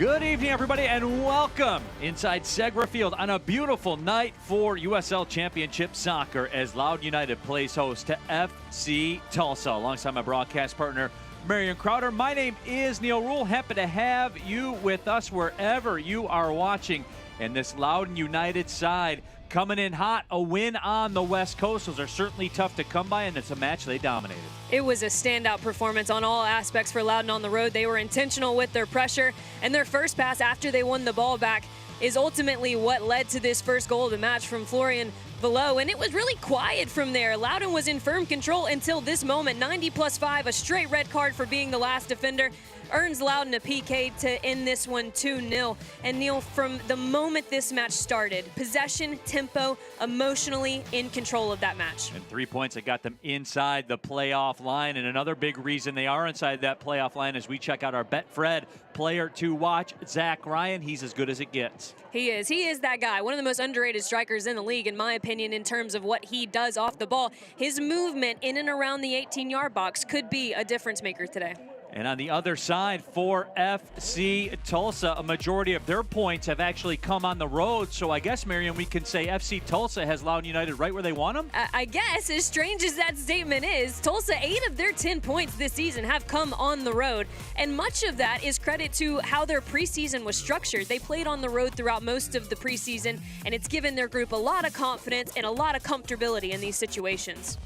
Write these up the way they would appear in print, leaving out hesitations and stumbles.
Good evening, everybody, and welcome inside Segra Field on a beautiful night for USL Championship Soccer as Loudoun United plays host to FC Tulsa. Alongside my broadcast partner, Marion Crowder. My name is Neil Rule. Happy to have you with us wherever you are watching. And this Loudoun United side coming in hot, a win on the West Coast. Those are certainly tough to come by, and it's a match they dominated. It was a standout performance on all aspects for Loudoun on the road. They were intentional with their pressure, and their first pass after they won the ball back is ultimately what led to this first goal of the match from Florian Velo, and it was really quiet from there. Loudoun was in firm control until this moment. 90+5, a straight red card for being the last defender, earns Loudoun a PK to end this one 2-0. And Neil, from the moment this match started, possession, tempo, emotionally in control of that match. And 3 points that got them inside the playoff line. And another big reason they are inside that playoff line as we check out our Betfred player to watch, Zach Ryan. He's as good as it gets. He is. He is that guy. One of the most underrated strikers in the league, in my opinion, in terms of what he does off the ball. His movement in and around the 18-yard box could be a difference maker today. And on the other side for FC Tulsa, a majority of their points have actually come on the road. So I guess, Marion, we can say FC Tulsa has Loudoun United right where they want them? I guess, as strange as that statement is, Tulsa, 8 of their 10 points this season have come on the road. And much of that is credit to how their preseason was structured. They played on the road throughout most of the preseason, and it's given their group a lot of confidence and a lot of comfortability in these situations.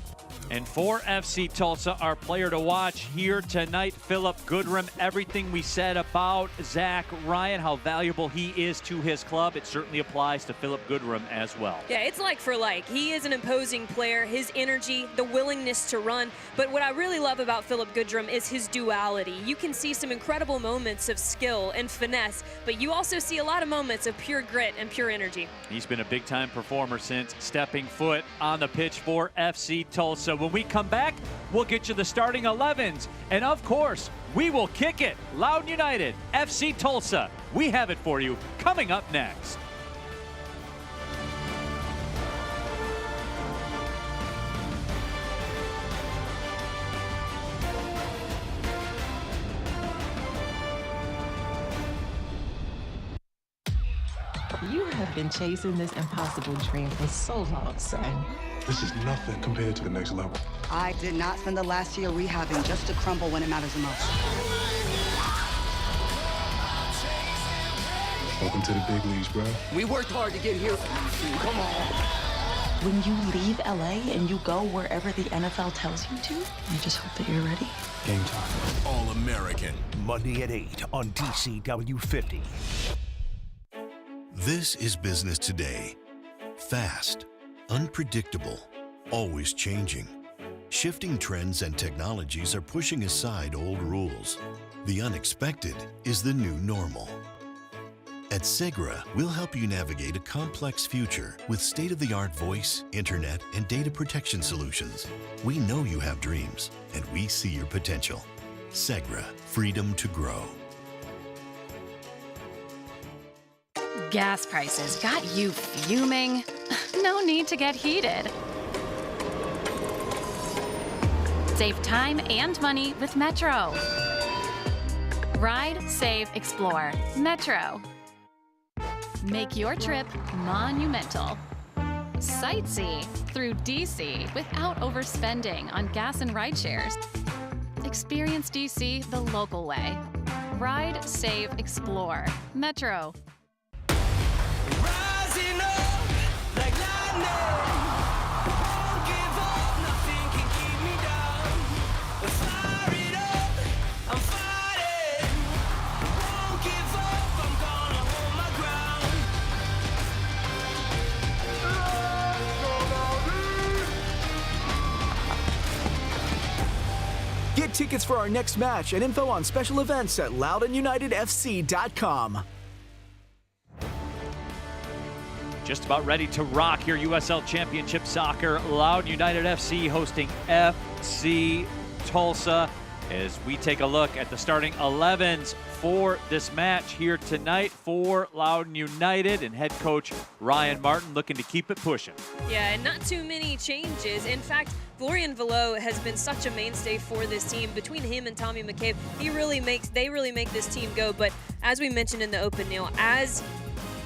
And for FC Tulsa, our player to watch here tonight, Philip Goodrum. Everything we said about Zach Ryan, how valuable he is to his club, it certainly applies to Philip Goodrum as well. Yeah, it's like for like. He is an imposing player, his energy, the willingness to run. But what I really love about Philip Goodrum is his duality. You can see some incredible moments of skill and finesse, but you also see a lot of moments of pure grit and pure energy. He's been a big-time performer since stepping foot on the pitch for FC Tulsa. When we come back, we'll get you the starting 11s. And of course, we will kick it. Loudoun United, FC Tulsa. We have it for you coming up next. You have been chasing this impossible dream for so long, son. This is nothing compared to the next level. I did not spend the last year rehabbing just to crumble when it matters the most. Welcome to the big leagues, bro. We worked hard to get here. Come on. When you leave LA and you go wherever the NFL tells you to, I just hope that you're ready. Game time. All-American, Monday at 8 on DCW 50. This is business today. Fast, unpredictable, always changing. Shifting trends and technologies are pushing aside old rules. The unexpected is the new normal. At Segra, we'll help you navigate a complex future with state-of-the-art voice, internet, and data protection solutions. We know you have dreams, and we see your potential. Segra, freedom to grow. Gas prices got you fuming? No need to get heated. Save time and money with Metro. Ride, save, explore. Metro. Make your trip monumental. Sightsee through DC without overspending on gas and ride shares. Experience DC the local way. Ride, save, explore. Metro. Rising up like lightning. Won't give up, nothing can keep me down. Fire it up, I'm fighting. Won't give up, I'm gonna hold my ground. Get tickets for our next match and info on special events at loudoununitedfc.com. Just about ready to rock here, USL Championship Soccer. Loudoun United FC hosting FC Tulsa as we take a look at the starting 11s for this match here tonight for Loudoun United, and head coach Ryan Martin looking to keep it pushing. Yeah, and not too many changes. In fact, Florian Velo has been such a mainstay for this team. Between him and Tommy McCabe, they really make this team go. But as we mentioned in the open, Neil, as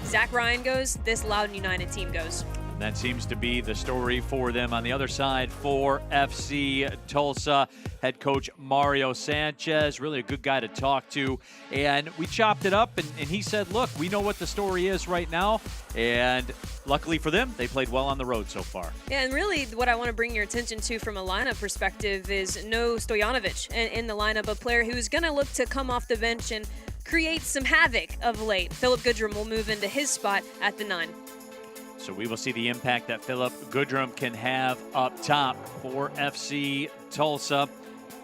Zach Ryan goes, this Loudoun United team goes. That seems to be the story for them. On the other side for FC Tulsa, head coach Mario Sanchez, really a good guy to talk to. And we chopped it up, and he said, look, we know what the story is right now. And luckily for them, they played well on the road so far. Yeah, and really what I want to bring your attention to from a lineup perspective is no Stojanovic in the lineup, a player who's going to look to come off the bench and create some havoc of late. Philip Goodrum will move into his spot at the 9. So we will see the impact that Philip Goodrum can have up top for FC Tulsa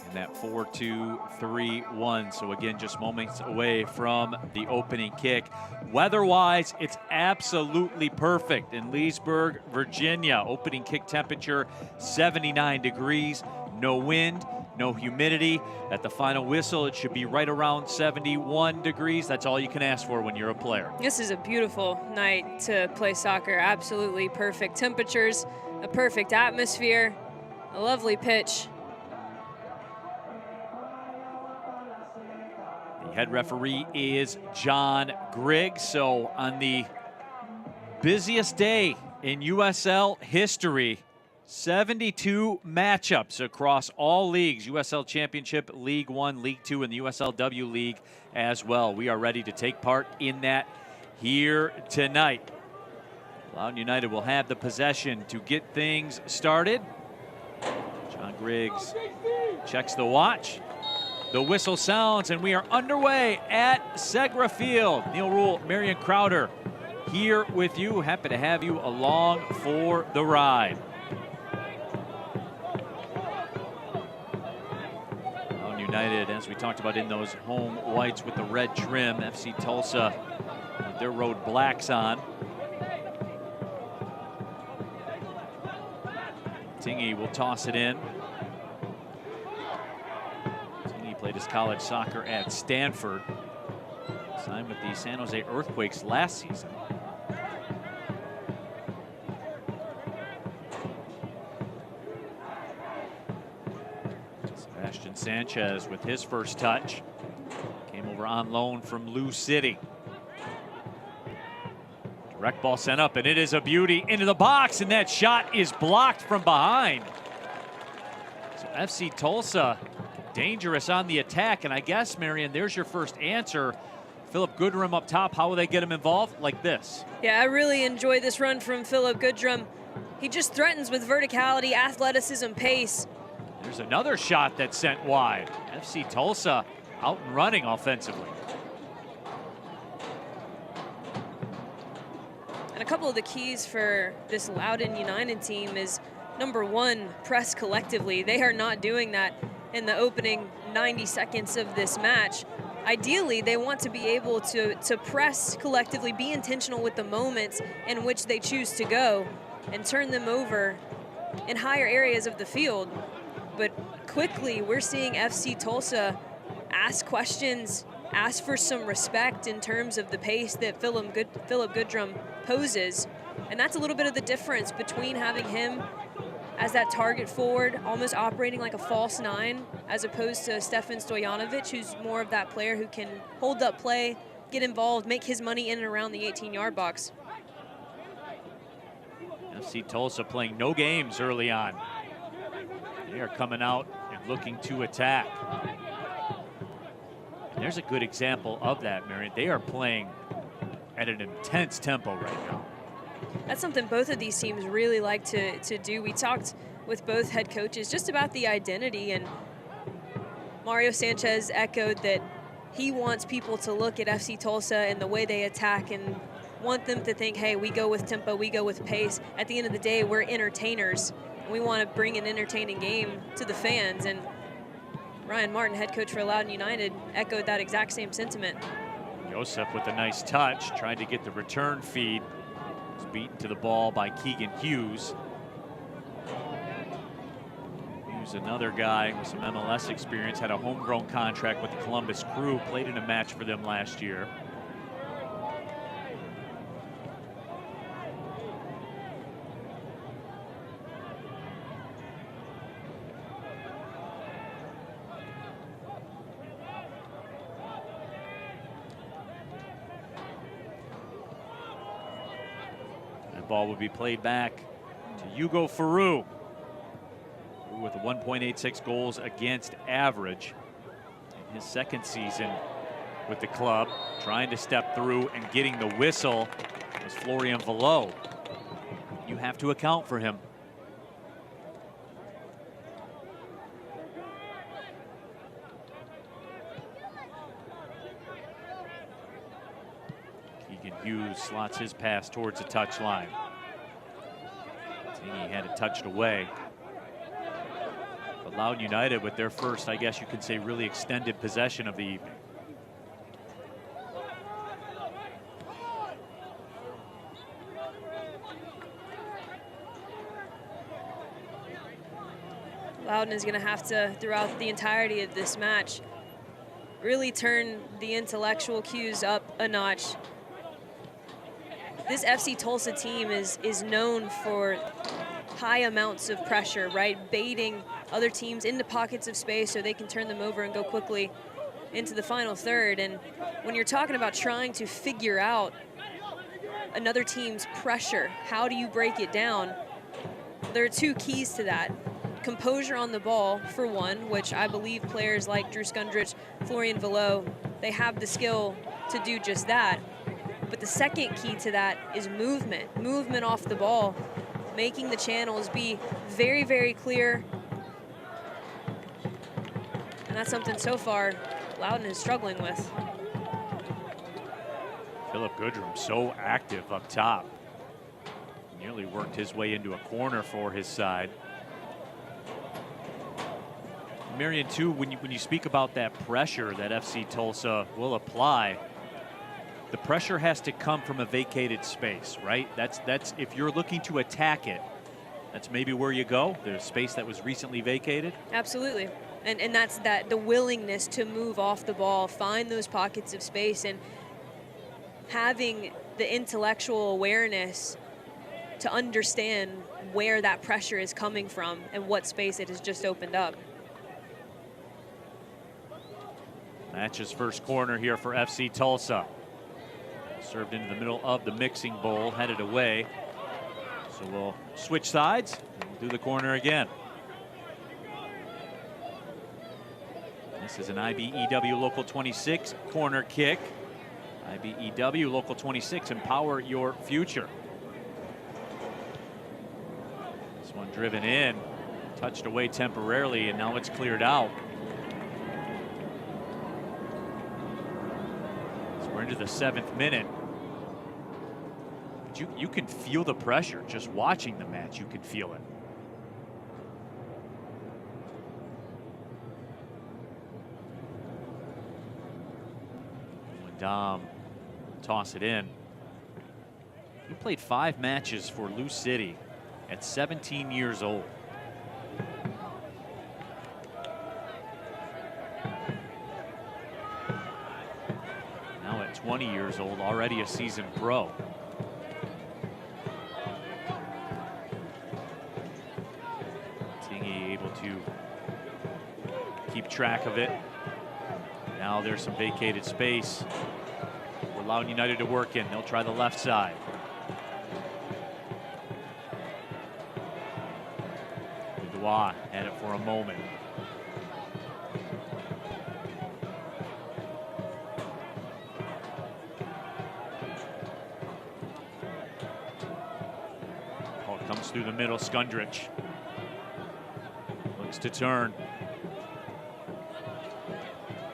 in that 4-2-3-1. So again, just moments away from the opening kick. Weather-wise, it's absolutely perfect in Leesburg, Virginia. Opening kick temperature 79 degrees, no wind, no humidity. At the final whistle, it should be right around 71 degrees. That's all you can ask for when you're a player. This is a beautiful night to play soccer. Absolutely perfect temperatures, a perfect atmosphere, a lovely pitch. The head referee is John Griggs. So on the busiest day in USL history, 72 matchups across all leagues, USL Championship, League One, League Two, and the USLW League as well. We are ready to take part in that here tonight. Loudoun United will have the possession to get things started. John Griggs checks the watch. The whistle sounds, and we are underway at Segra Field. Neil Rule, Marion Crowder here with you. Happy to have you along for the ride. United, as we talked about, in those home whites with the red trim. FC Tulsa with their road blacks on. Tingy will toss it in. Tingy played his college soccer at Stanford. Signed with the San Jose Earthquakes last season. Sanchez with his first touch. Came over on loan from Lou City. Direct ball sent up, and it is a beauty into the box, and that shot is blocked from behind. So FC Tulsa dangerous on the attack, and I guess, Marion, there's your first answer. Philip Goodrum up top, how will they get him involved? Like this. Yeah, I really enjoy this run from Philip Goodrum. He just threatens with verticality, athleticism, pace. There's another shot that's sent wide. FC Tulsa out and running offensively. And a couple of the keys for this Loudoun United team is, number one, press collectively. They are not doing that in the opening 90 seconds of this match. Ideally, they want to be able to press collectively, be intentional with the moments in which they choose to go, and turn them over in higher areas of the field. But quickly, we're seeing FC Tulsa ask questions, ask for some respect in terms of the pace that Philip Goodrum poses. And that's a little bit of the difference between having him as that target forward, almost operating like a false 9, as opposed to Stefan Stojanovic, who's more of that player who can hold up play, get involved, make his money in and around the 18-yard box. FC Tulsa playing no games early on. They are coming out and looking to attack. And there's a good example of that, Marion. They are playing at an intense tempo right now. That's something both of these teams really like to do. We talked with both head coaches just about the identity, and Mario Sanchez echoed that he wants people to look at FC Tulsa and the way they attack and want them to think, hey, we go with tempo, we go with pace. At the end of the day, we're entertainers. We want to bring an entertaining game to the fans, and Ryan Martin, head coach for Loudoun United, echoed that exact same sentiment. Joseph with a nice touch, trying to get the return feed. Was beaten to the ball by Keegan Hughes. He's another guy with some MLS experience, had a homegrown contract with the Columbus Crew, played in a match for them last year. That ball would be played back to Hugo Farou, with a 1.86 goals against average in his second season with the club. Trying to step through and getting the whistle was Florian Valot. You have to account for him. Keegan Hughes slots his pass towards the touchline. He had it touched away. But Loudoun United with their first, I guess you could say, really extended possession of the evening. Loudoun is going to have to, throughout the entirety of this match, really turn the intellectual cues up a notch. This FC Tulsa team is known for high amounts of pressure, right? Baiting other teams into pockets of space so they can turn them over and go quickly into the final third. And when you're talking about trying to figure out another team's pressure, how do you break it down? There are two keys to that. Composure on the ball, for one, which I believe players like Drew Skundrich, Florian Valot, they have the skill to do just that. But the second key to that is movement. Movement off the ball, making the channels be very, very clear. And that's something so far Loudoun is struggling with. Philip Goodrum so active up top. Nearly worked his way into a corner for his side. Marion, too, when you speak about that pressure that FC Tulsa will apply, the pressure has to come from a vacated space, right? That's if you're looking to attack it, that's maybe where you go. There's space that was recently vacated. Absolutely. And that's the willingness to move off the ball, find those pockets of space, and having the intellectual awareness to understand where that pressure is coming from and what space it has just opened up. Match's first corner here for FC Tulsa. Served into the middle of the mixing bowl, headed away. So we'll switch sides and we'll do the corner again. This is an IBEW Local 26 corner kick. IBEW Local 26, empower your future. This one driven in, touched away temporarily, and now it's cleared out. We're into the 7th minute. But you can feel the pressure just watching the match. You can feel it. When Dom toss it in. He played 5 matches for Lou City at 17 years old. Now at 20 years old, already a seasoned pro. Tingy able to keep track of it. Now there's some vacated space for Loudoun United to work in. They'll try the left side. Dubois had it for a moment. Ball comes through the middle. Skundrich looks to turn.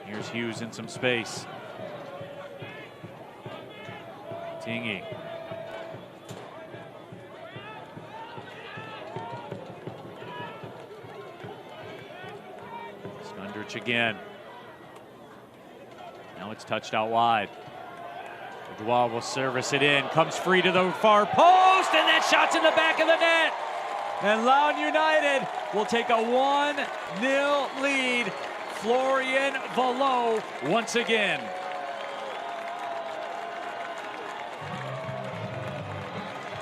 Here's Hughes in some space. Tingy. Skundrich again. Now it's touched out wide. Dubois will service it in. Comes free to the far post, and that shot's in the back of the net. And Loudoun United will take a 1-0 lead. Florian Valo once again.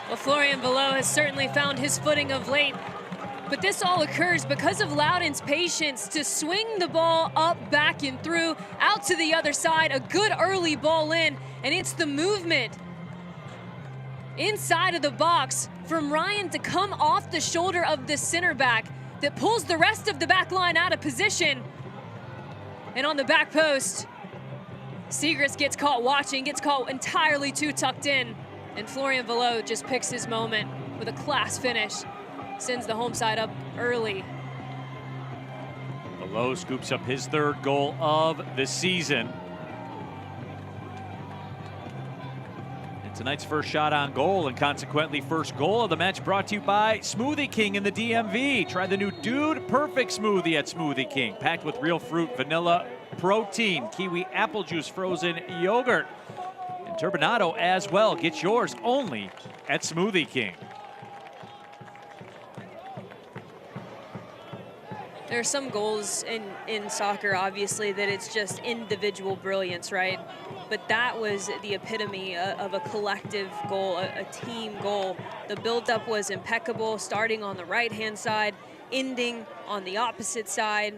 Well, Florian Valo has certainly found his footing of late, but this all occurs because of Loudoun's patience to swing the ball up, back, and through, out to the other side, a good early ball in, and it's the movement inside of the box from Ryan to come off the shoulder of the center back that pulls the rest of the back line out of position. And on the back post, Segrist gets caught watching, gets caught entirely too tucked in. And Florian Valo just picks his moment with a class finish, sends the home side up early. Valo scoops up his 3rd goal of the season. And tonight's first shot on goal, and consequently first goal of the match, brought to you by Smoothie King in the DMV. Try the new Dude Perfect Smoothie at Smoothie King, packed with real fruit, vanilla, protein, kiwi, apple juice, frozen yogurt, turbinado as well. Get yours only at Smoothie King. There are some goals in soccer, obviously, that it's just individual brilliance, right? But that was the epitome of a collective goal, a team goal. The buildup was impeccable, starting on the right-hand side, ending on the opposite side.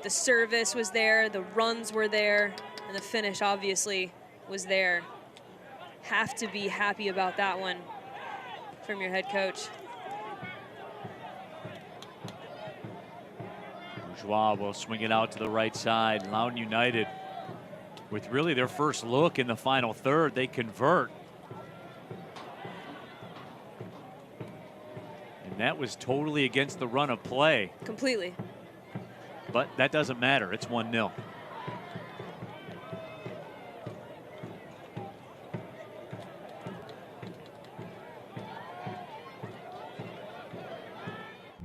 The service was there, the runs were there, and the finish, obviously, was there. Have to be happy about that one from your head coach. Bourgeois will swing it out to the right side. Loudoun United, with really their first look in the final third, they convert. And that was totally against the run of play. Completely. But that doesn't matter, it's 1-0.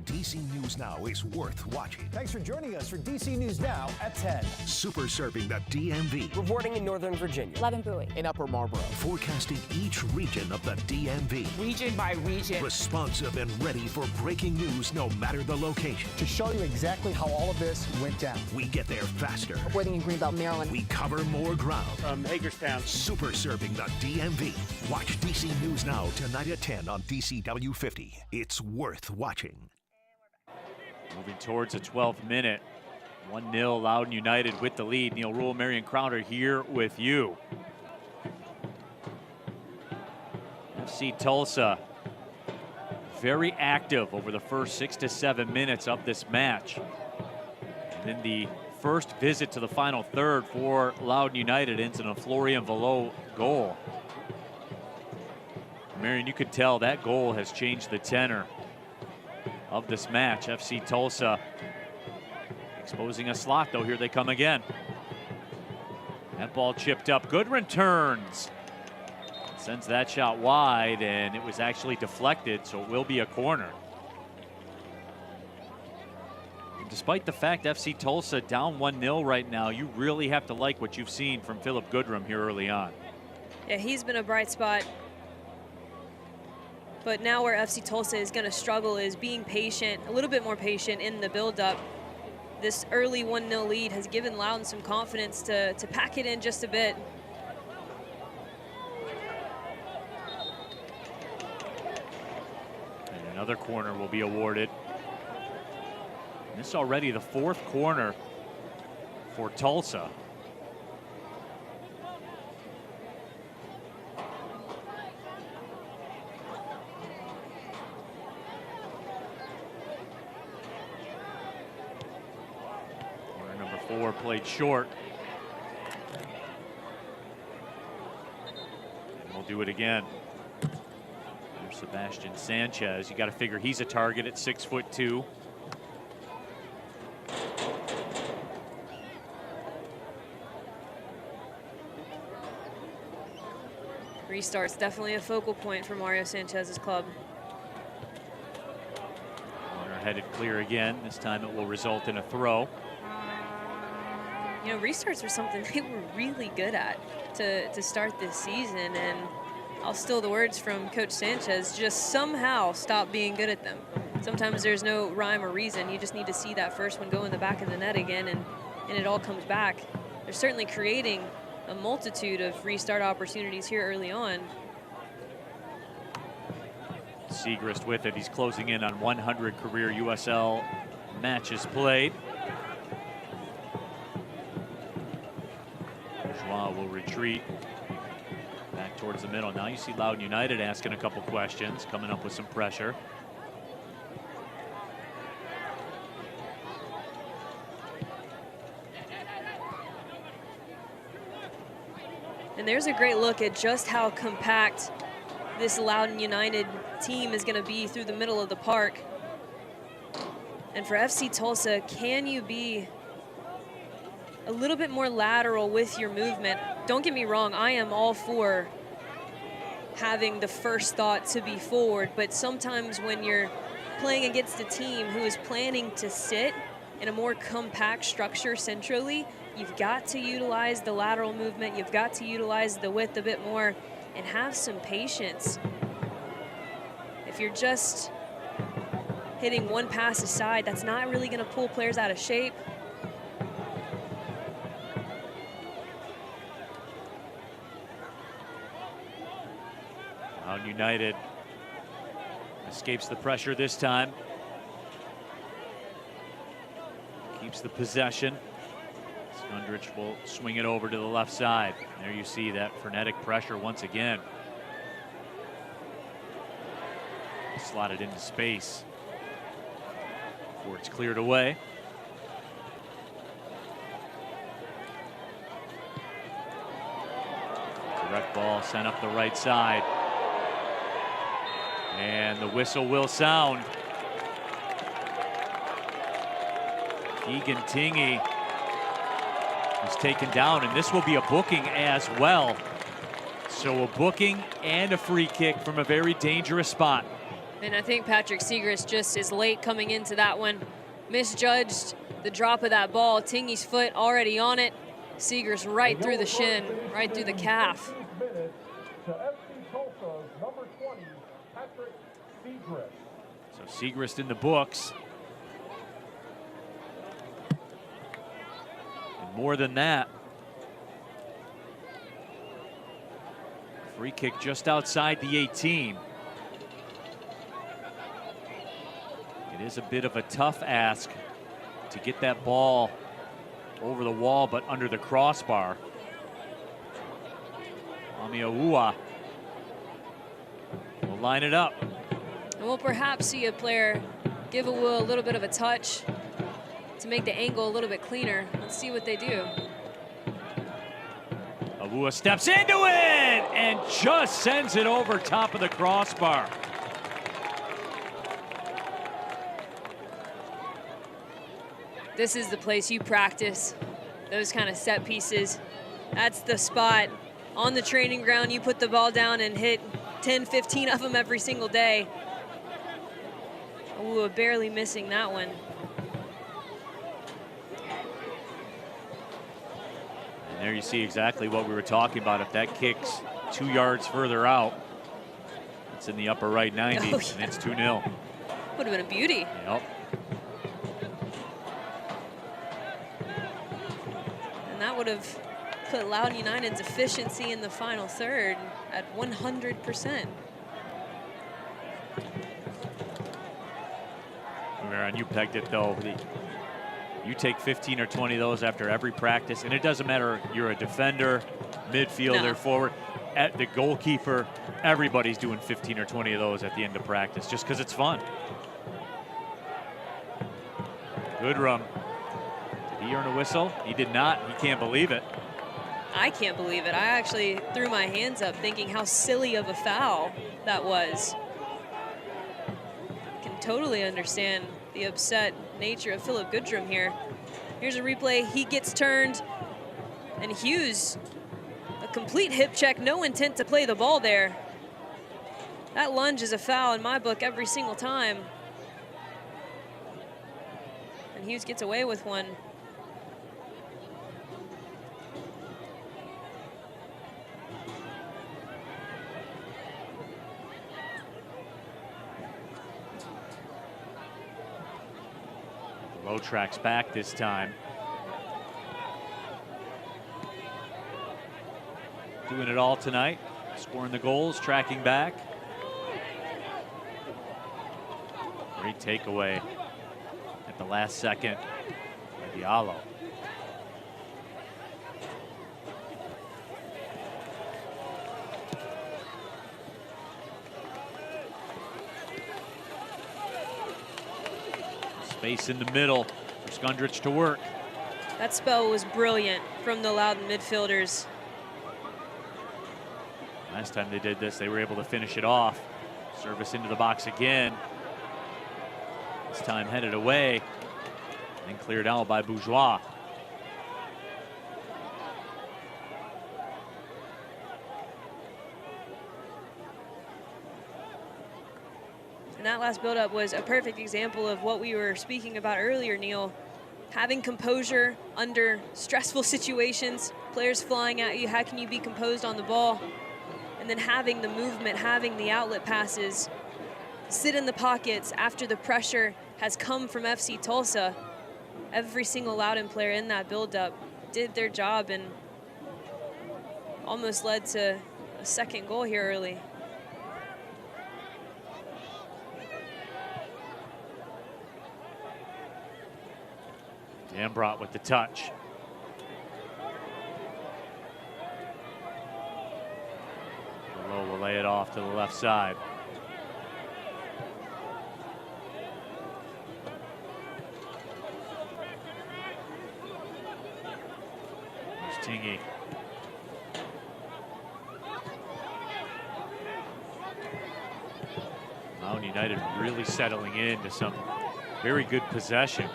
DC News Now is worth watching. Thanks for joining us for DC News Now at 10. Super serving the DMV. Reporting in Northern Virginia. Levin Bowie. In Upper Marlboro. Forecasting each region of the DMV. Region by region. Responsive and ready for breaking news no matter the location. To show you exactly how all of this went down. We get there faster. Waiting in Greenbelt, Maryland. We cover more ground. From Hagerstown. Super serving the DMV. Watch DC News Now tonight at 10 on DCW 50. It's worth watching. Moving towards the 12th minute. 1-0 Loudoun United with the lead. Neil Rule, Marion Crowder here with you. FC Tulsa very active over the first 6 to 7 minutes of this match. And then the first visit to the final third for Loudoun United ends in a Florian Valo goal. Marion, you could tell that goal has changed the tenor of this match. FC Tulsa exposing a slot, though. Here they come again. That ball chipped up. Goodwin turns. Sends that shot wide, and it was actually deflected, so it will be a corner. And despite the fact FC Tulsa down 1-0 right now, you really have to like what you've seen from Philip Goodrum here early on. Yeah, he's been a bright spot. But now where FC Tulsa is going to struggle is being patient, a little bit more patient in the build-up. This early 1-0 lead has given Loudoun some confidence to pack it in just a bit. And another corner will be awarded. And this is already the 4th corner for Tulsa. Played short. And we'll do it again. There's Sebastian Sanchez. You got to figure he's a target at 6'2". Restart's definitely a focal point for Mario Sanchez's club. Corner headed clear again. This time it will result in a throw. You know, restarts were something they were really good at to start this season, and I'll steal the words from Coach Sanchez, just somehow stop being good at them. Sometimes there's no rhyme or reason. You just need to see that first one go in the back of the net again, and it all comes back. They're certainly creating a multitude of restart opportunities here early on. Siegrist with it. He's closing in on 100 career USL matches played. Joao will retreat back towards the middle. Now you see Loudoun United asking a couple questions, coming up with some pressure. And there's a great look at just how compact this Loudoun United team is going to be through the middle of the park. And for FC Tulsa, can you be a little bit more lateral with your movement? Don't get me wrong, I am all for having the first thought to be forward, but sometimes when you're playing against a team who is planning to sit in a more compact structure centrally, you've got to utilize the lateral movement, you've got to utilize the width a bit more, and have some patience. If you're just hitting one pass aside, that's not really going to pull players out of shape. Loudoun United escapes the pressure this time. Keeps the possession. Skundrich will swing it over to the left side. There you see that frenetic pressure once again. Slotted into space before it's cleared away. Direct ball sent up the right side. And the whistle will sound. Keegan Tingy is taken down, and this will be a booking as well. So a booking and a free kick from a very dangerous spot. And I think Patrick Siegrist just is late coming into that one. Misjudged the drop of that ball. Tingy's foot already on it. Siegrist right through the shin, right through the calf. So Siegrist in the books. And more than that, free kick just outside the 18. It is a bit of a tough ask to get that ball over the wall, but under the crossbar. Amiaua will line it up. And we'll perhaps see a player give a little bit of a touch to make the angle a little bit cleaner. Let's see what they do. Awua steps into it and just sends it over top of the crossbar. This is the place you practice those kind of set pieces. That's the spot on the training ground. You put the ball down and hit 10, 15 of them every single day. Ooh, barely missing that one. And there you see exactly what we were talking about. If that kicks 2 yards further out, it's in the upper right 90, and it's 2-0. Would have been a beauty. Yep. And that would have put Loudoun United's efficiency in the final third at 100%. Aaron, you pegged it though. You take 15 or 20 of those after every practice, and it doesn't matter you're a defender, midfielder, forward, at the goalkeeper, everybody's doing 15 or 20 of those at the end of practice just because it's fun. Goodrum. Did he earn a whistle? He did not. He can't believe it. I can't believe it. I actually threw my hands up thinking how silly of a foul that was. I can totally understand the upset nature of Philip Goodrum here. Here's a replay. He gets turned, and Hughes, a complete hip check, no intent to play the ball there. That lunge is a foul in my book every single time. And Hughes gets away with one. Low tracks back this time. Doing it all tonight. Scoring the goals, tracking back. Great takeaway at the last second by Diallo. Space in the middle for Skundrich to work. That spell was brilliant from the Loudoun midfielders. Last time they did this, they were able to finish it off. Service into the box again. This time headed away and cleared out by Bourgeois. And that last build-up was a perfect example of what we were speaking about earlier, Neil. Having composure under stressful situations, players flying at you, how can you be composed on the ball? And then having the movement, having the outlet passes, sit in the pockets after the pressure has come from FC Tulsa. Every single Loudoun player in that build-up did their job and almost led to a second goal here early. Dambrot with the touch. Below will lay it off to the left side. There's Tingy. Loudoun United really settling into some very good possession.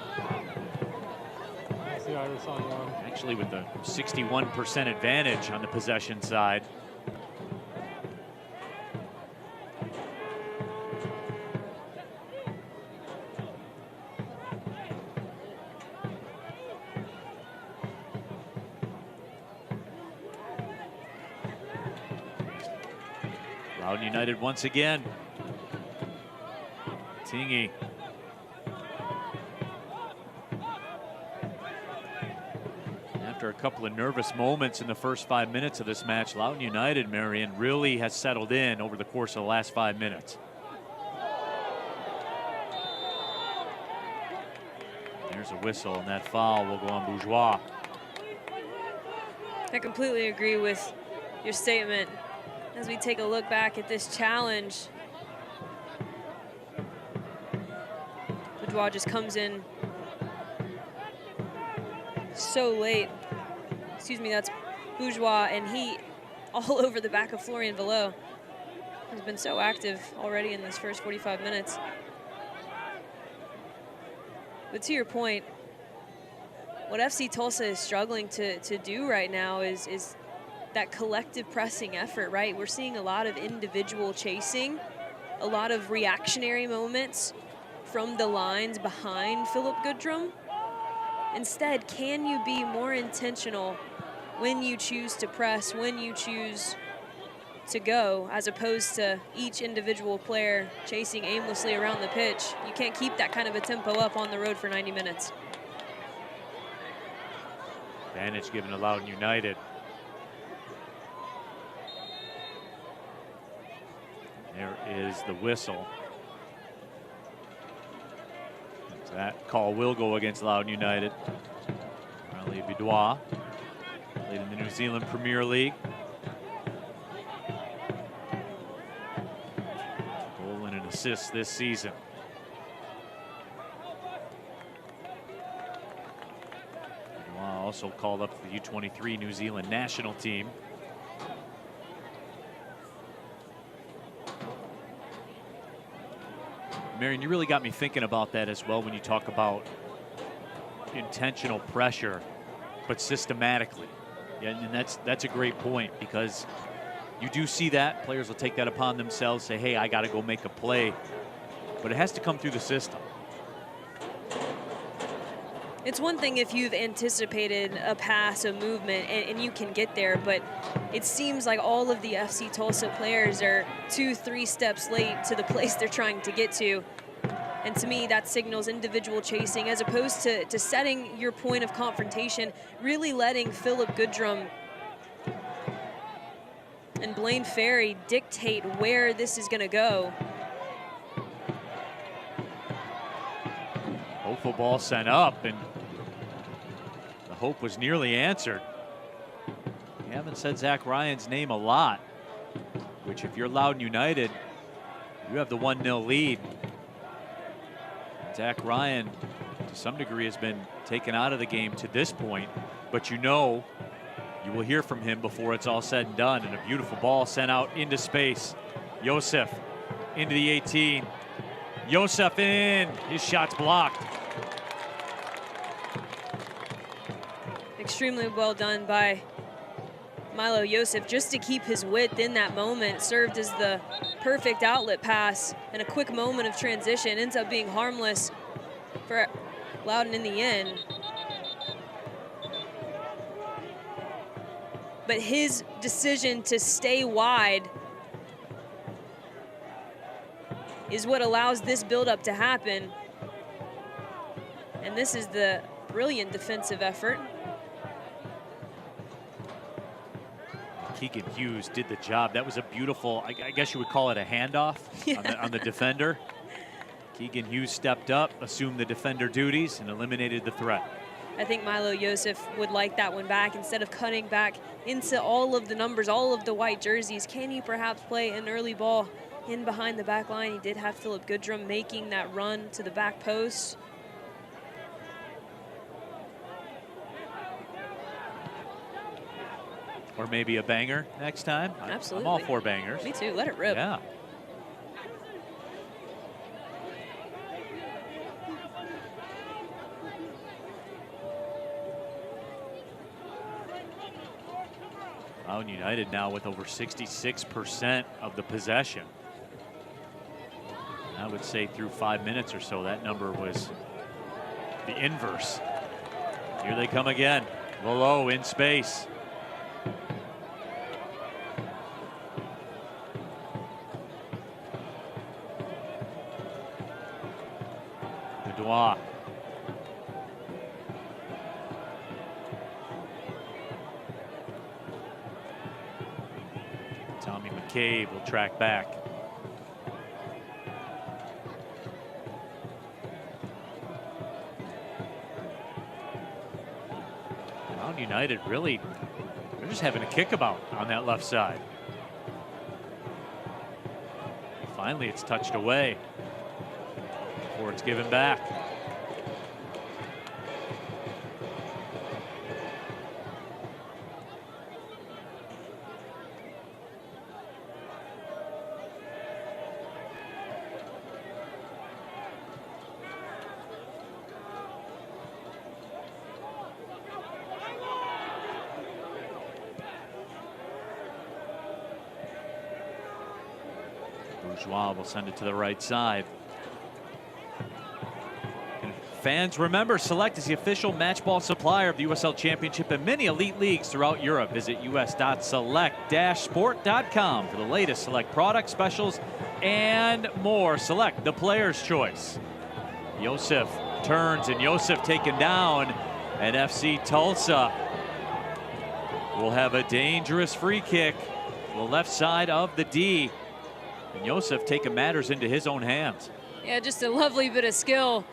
Actually with a 61% advantage on the possession side. Loudoun United once again. Tingy. After a couple of nervous moments in the first 5 minutes of this match, Loudoun United, Marion, really has settled in over the course of the last 5 minutes. There's a whistle, and that foul will go on Bourgeois. I completely agree with your statement. As we take a look back at this challenge, Bourgeois just comes in so late. Excuse me, that's Bourgeois, and he all over the back of Florian Velo. He's been so active already in this first 45 minutes. But to your point, what FC Tulsa is struggling to do right now is that collective pressing effort, right? We're seeing a lot of individual chasing, a lot of reactionary moments from the lines behind Philip Goodrum. Instead, can you be more intentional when you choose to press, when you choose to go, as opposed to each individual player chasing aimlessly around the pitch? You can't keep that kind of a tempo up on the road for 90 minutes. Advantage given to Loudoun United. There is the whistle. That call will go against Loudoun United. Riley Bidois, played in the New Zealand Premier League. Goal and an assist this season. Bidois also called up to the U23 New Zealand national team. Marion, you really got me thinking about that as well when you talk about intentional pressure, but systematically. Yeah, and that's a great point, because you do see that. Players will take that upon themselves, say, hey, I got to go make a play. But it has to come through the system. It's one thing if you've anticipated a pass, a movement, and you can get there, but it seems like all of the FC Tulsa players are 2-3 steps late to the place they're trying to get to. And to me, that signals individual chasing as opposed to setting your point of confrontation, really letting Philip Goodrum and Blaine Ferry dictate where this is going to go. Hopeful ball sent up, and the hope was nearly answered. We haven't said Zach Ryan's name a lot, which if you're Loudoun United, you have the 1-0 lead. Zach Ryan, to some degree, has been taken out of the game to this point, but you know you will hear from him before it's all said and done. And a beautiful ball sent out into space. Yosef into the 18. Yosef in. His shot's blocked. Extremely well done by Milo Yosef just to keep his width in that moment. Served as the perfect outlet pass, and a quick moment of transition ends up being harmless for Loudoun in the end. But his decision to stay wide is what allows this buildup to happen. And this is the brilliant defensive effort. Keegan Hughes did the job. That was a beautiful, I guess you would call it a handoff on the defender. Keegan Hughes stepped up, assumed the defender duties, and eliminated the threat. I think Milo Yosef would like that one back. Instead of cutting back into all of the numbers, all of the white jerseys, can you perhaps play an early ball in behind the back line? He did have Philip Goodrum making that run to the back post. Or maybe a banger next time. Absolutely. I'm all for bangers. Me too, let it rip. Yeah. Loudoun United now with over 66% of the possession. I would say through 5 minutes or so, that number was the inverse. Here they come again. Low in space. Dubois. Tommy McCabe will track back. Loudoun United really, they're just having a kickabout on that left side. Finally, it's touched away before it's given back. Bourgeois will send it to the right side. And fans, remember, Select is the official matchball supplier of the USL Championship and many elite leagues throughout Europe. Visit us.select-sport.com for the latest Select products, specials, and more. Select, the player's choice. Yosef turns, and Yosef taken down, and FC Tulsa will have a dangerous free kick to the left side of the D. And Yosef taking matters into his own hands. Yeah, just a lovely bit of skill.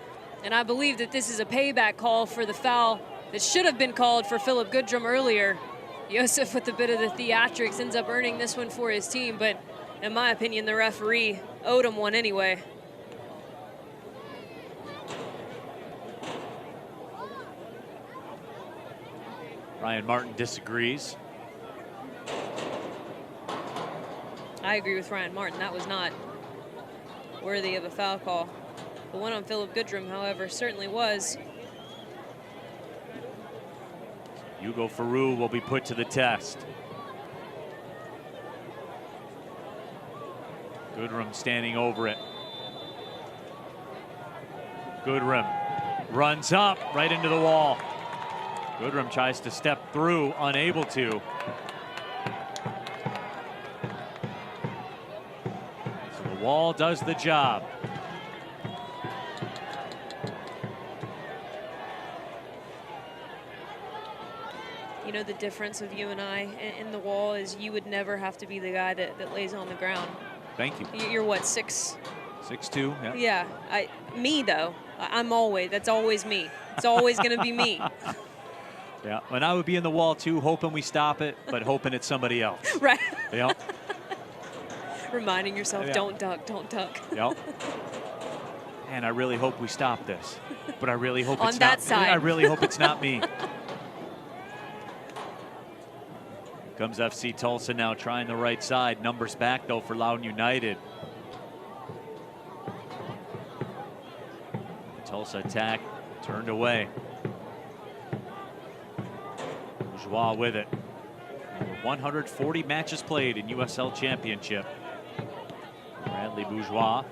And I believe that this is a payback call for the foul that should have been called for Philip Goodrum earlier. Yosef with a bit of the theatrics ends up earning this one for his team, but in my opinion, the referee owed him one anyway. Ryan Martin disagrees. I agree with Ryan Martin. That was not worthy of a foul call. The one on Philip Goodrum, however, certainly was. Hugo Farou will be put to the test. Goodrum standing over it. Goodrum runs up right into the wall. Goodrum tries to step through, unable to. So the wall does the job. you know, the difference of you and I in the wall is you would never have to be the guy that lays on the ground. Thank you. You're what, 6'2"? Yeah. Yeah, me though. That's always me. It's always gonna be me. Yeah, and I would be in the wall too, hoping we stop it, but hoping it's somebody else. Right. Yeah. Reminding yourself, Yeah. don't duck, don't duck. Yep. And I really hope we stop this, but I really hope On it's that not. side. I really hope it's not me. Comes FC Tulsa now trying the right side. Numbers back though for Loudoun United. Tulsa attack turned away. Bourgeois with it. Over 140 matches played in USL Championship. Bradley Bourgeois.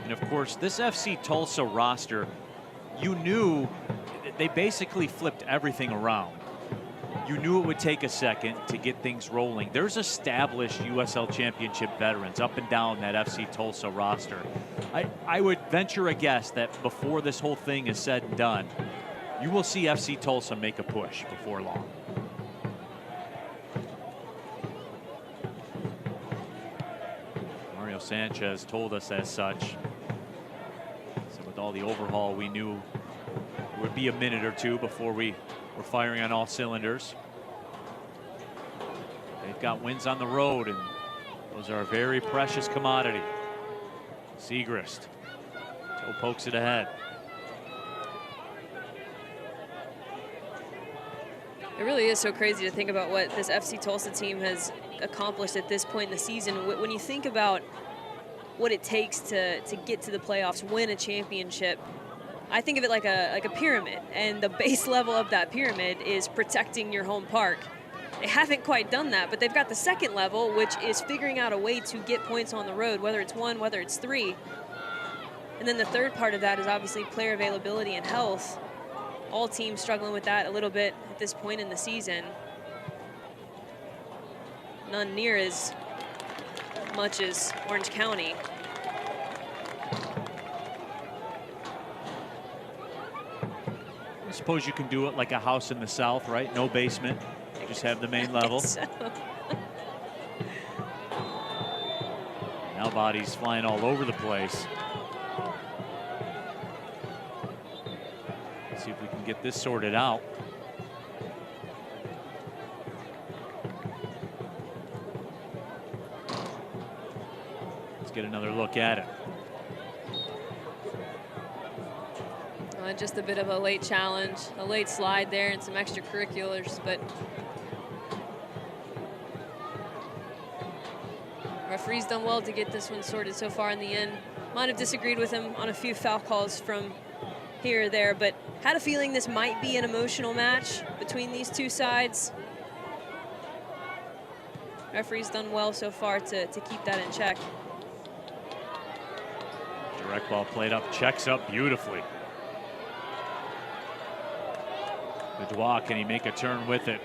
And of course, this FC Tulsa roster, you knew they basically flipped everything around. You knew it would take a second to get things rolling. There's established USL Championship veterans up and down that FC Tulsa roster. I would venture a guess that before this whole thing is said and done, you will see FC Tulsa make a push before long. Mario Sanchez told us as such. So with all the overhaul, we knew it would be a minute or two before we were firing on all cylinders. They've got wins on the road, and those are a very precious commodity. Segrist. Joe pokes it ahead. It really is so crazy to think about what this FC Tulsa team has accomplished at this point in the season. When you think about what it takes to get to the playoffs, win a championship, I think of it like a pyramid, and the base level of that pyramid is protecting your home park. They haven't quite done that, but they've got the second level, which is figuring out a way to get points on the road, whether it's 1, whether it's 3. And then the third part of that is obviously player availability and health. All teams struggling with that a little bit at this point in the season. None near as much as Orange County. I suppose you can do it like a house in the South, right? No basement. You just have the main level. So. Now bodies flying all over the place. Let's see if we can get this sorted out. Let's get another look at it. Just a bit of a late challenge, a late slide there, and some extracurriculars, but referee's done well to get this one sorted so far in the end. Might have disagreed with him on a few foul calls from here or there, but had a feeling this might be an emotional match between these two sides. Referee's done well so far to keep that in check. Direct ball played up, checks up beautifully. Bourgeois, can he make a turn with it?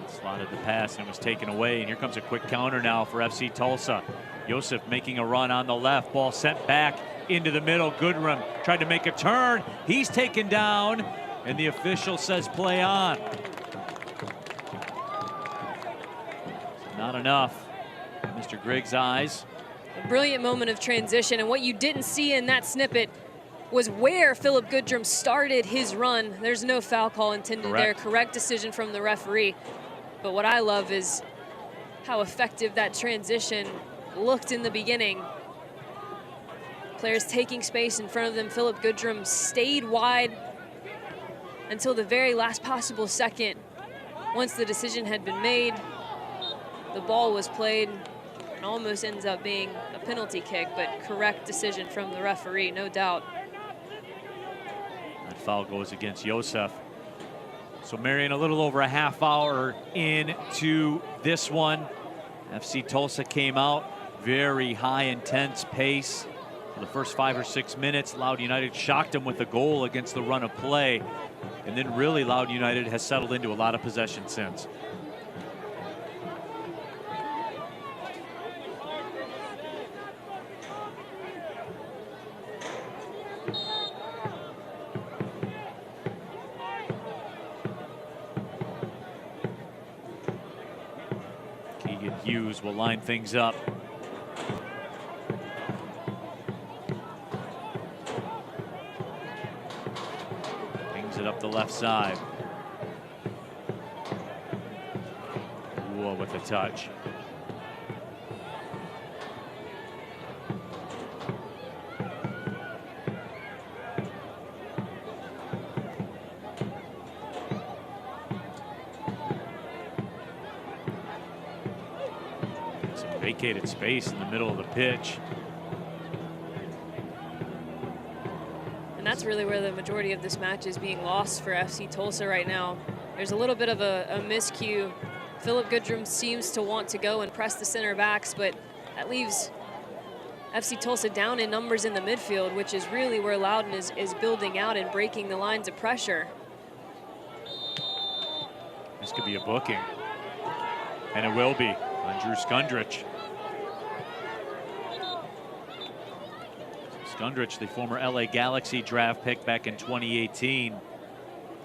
Slotted the pass and it was taken away, and here comes a quick counter now for FC Tulsa. Joseph making a run on the left, ball sent back into the middle. Goodrum tried to make a turn. He's taken down, and the official says play on. Not enough. Mr. Griggs' eyes. A brilliant moment of transition, and what you didn't see in that snippet was where Philip Goodrum started his run. There's no foul call intended there. Correct decision from the referee. But what I love is how effective that transition looked in the beginning. Players taking space in front of them. Philip Goodrum stayed wide until the very last possible second. Once the decision had been made, the ball was played. It almost ends up being a penalty kick, but correct decision from the referee, no doubt. That foul goes against Joseph. So Marion a little over a half hour into this one. FC Tulsa came out, very high intense pace for the first 5 or 6 minutes. Loudoun United shocked them with a goal against the run of play. And then really Loudoun United has settled into a lot of possession since. Keegan Hughes will line things up. Pings it up the left side. Whoa, with a touch. Vacated space in the middle of the pitch. And that's really where the majority of this match is being lost for FC Tulsa right now. There's a little bit of a miscue. Philip Goodrum seems to want to go and press the center backs, but that leaves FC Tulsa down in numbers in the midfield, which is really where Loudoun is building out and breaking the lines of pressure. This could be a booking. And it will be on Drew Skundrich. Skundrich, the former LA Galaxy draft pick back in 2018.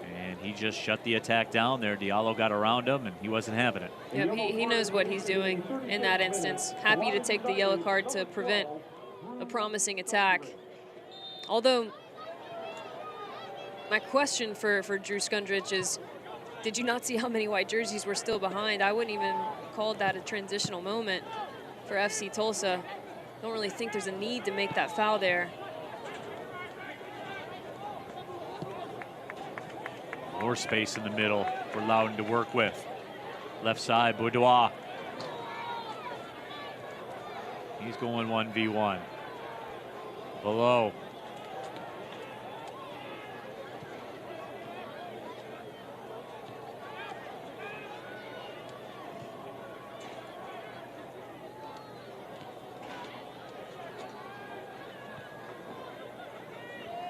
And he just shut the attack down there. Diallo got around him, and he wasn't having it. Yep, he knows what he's doing in that instance. Happy to take the yellow card to prevent a promising attack. Although, my question for Drew Skundrich is, did you not see how many white jerseys were still behind? I wouldn't even call that a transitional moment for FC Tulsa. Don't really think there's a need to make that foul there. More space in the middle for Loudoun to work with. Left side, Boudoir. He's going 1v1. Below.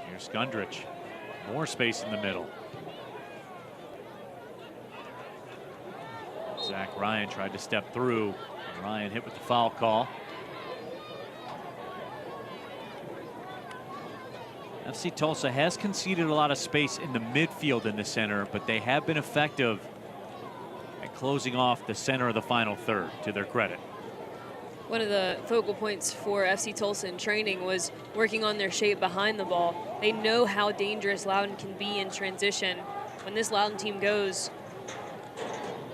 Here's Skundrich. More space in the middle. Zach Ryan tried to step through. Ryan hit with the foul call. FC Tulsa has conceded a lot of space in the midfield in the center, but they have been effective at closing off the center of the final third, to their credit. One of the focal points for FC Tulsa in training was working on their shape behind the ball. They know how dangerous Loudoun can be in transition. When this Loudoun team goes,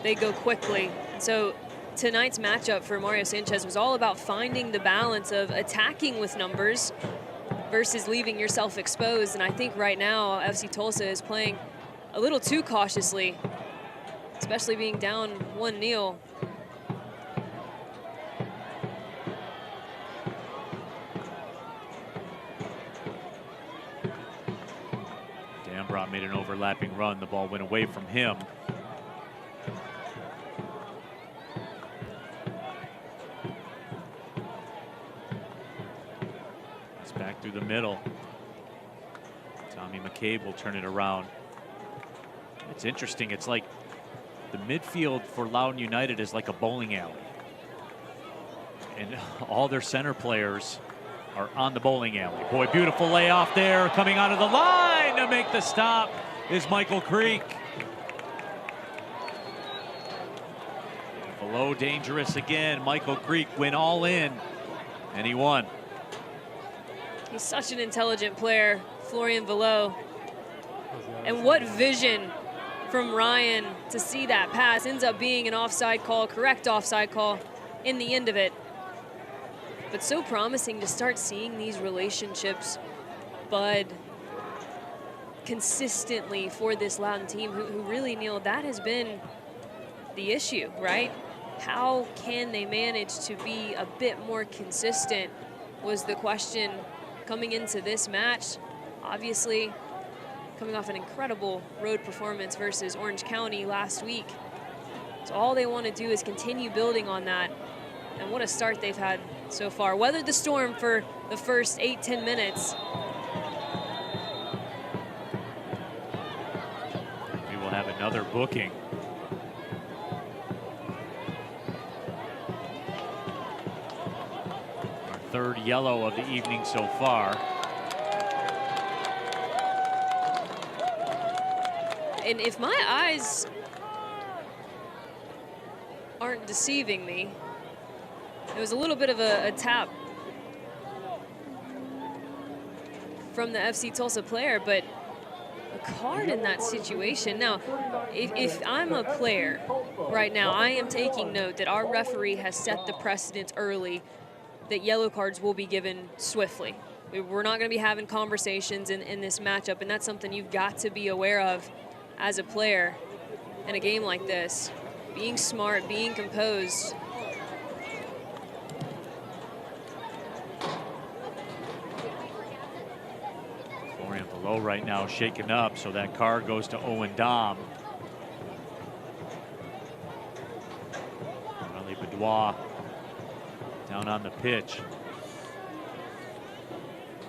they go quickly. And so tonight's matchup for Mario Sanchez was all about finding the balance of attacking with numbers versus leaving yourself exposed. And I think right now FC Tulsa is playing a little too cautiously, especially being down 1-0. Dambrot made an overlapping run. The ball went away from him. It's back through the middle. Tommy McCabe will turn it around. It's interesting. It's like the midfield for Loudoun United is like a bowling alley. And all their center players are on the bowling alley. Boy, beautiful layoff there. Coming out of the line to make the stop is Michael Creek. Below dangerous again. Michael Creek went all in, and he won. He's such an intelligent player, Florian Velo. And what vision from Ryan to see that pass. Ends up being an offside call, correct offside call in the end of it. But so promising to start seeing these relationships bud consistently for this Loudoun team who really, Neil, that has been the issue, right? How can they manage to be a bit more consistent was the question coming into this match. Obviously, coming off an incredible road performance versus Orange County last week. So all they want to do is continue building on that. And what a start they've had so far. Weathered the storm for the first 8-10 minutes. We will have another booking. Our third yellow of the evening so far. And if my eyes aren't aren't deceiving me, it was a little bit of a tap from the FC Tulsa player, but a card in that situation. Now, if I'm a player right now, I am taking note that our referee has set the precedent early that yellow cards will be given swiftly. We're not going to be having conversations in this matchup, and that's something you've got to be aware of as a player in a game like this. Being smart, being composed. Florian below right now shaken up, so that card goes to Owen Dom. Riley Bedois down on the pitch.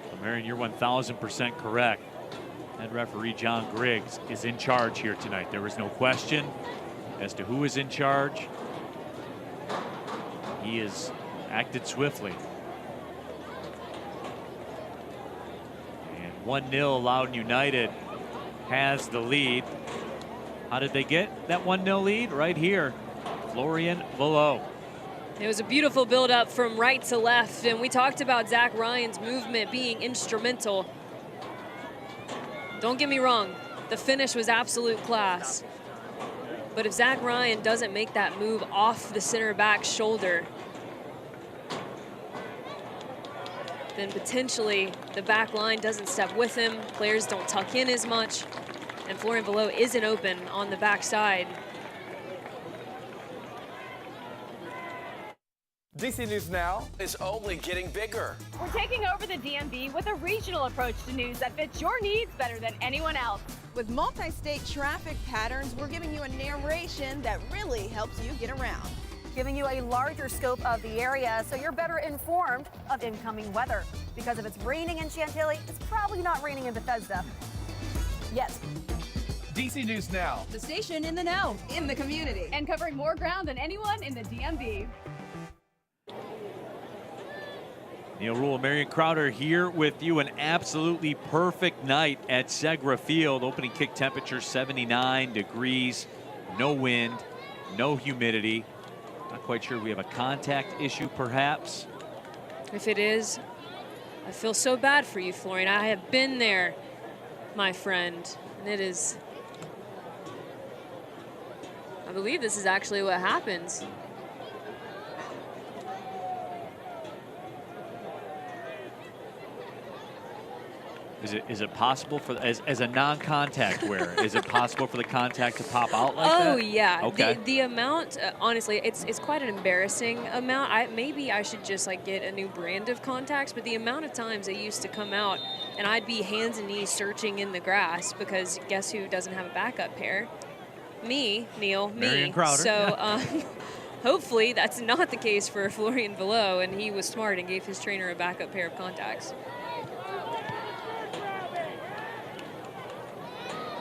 So Marion, you're 1000% correct. Head referee John Griggs is in charge here tonight. There was no question as to who is in charge. He has acted swiftly. And 1-0 Loudoun United has the lead. How did they get that 1-0 lead? Right here, Florian below. It was a beautiful build-up from right to left, and we talked about Zach Ryan's movement being instrumental. Don't get me wrong, the finish was absolute class. But if Zach Ryan doesn't make that move off the center back's shoulder, then potentially the back line doesn't step with him, players don't tuck in as much, and Florian Below isn't open on the backside. DC News Now is only getting bigger. We're taking over the DMV with a regional approach to news that fits your needs better than anyone else. With multi-state traffic patterns, we're giving you a narration that really helps you get around. Giving you a larger scope of the area so you're better informed of incoming weather. Because if it's raining in Chantilly, it's probably not raining in Bethesda. Yet. DC News Now. The station in the know, in the community. And covering more ground than anyone in the DMV. Neil Rule, Marion Crowder here with you. An absolutely perfect night at Segra Field. Opening kick temperature 79 degrees, no wind, no humidity. Not quite sure we have a contact issue perhaps. If it is, I feel so bad for you, Florian. I have been there, my friend, and it is, I believe this is actually what happens. Is it possible for, as a non-contact wearer, is it possible for the contact to pop out like that? Oh yeah, okay. The amount, honestly, it's quite an embarrassing amount. Maybe I should just like get a new brand of contacts, but the amount of times they used to come out and I'd be hands and knees searching in the grass because guess who doesn't have a backup pair? Me, Neil, me. Marion Crowder. So hopefully that's not the case for Florian Below, and he was smart and gave his trainer a backup pair of contacts.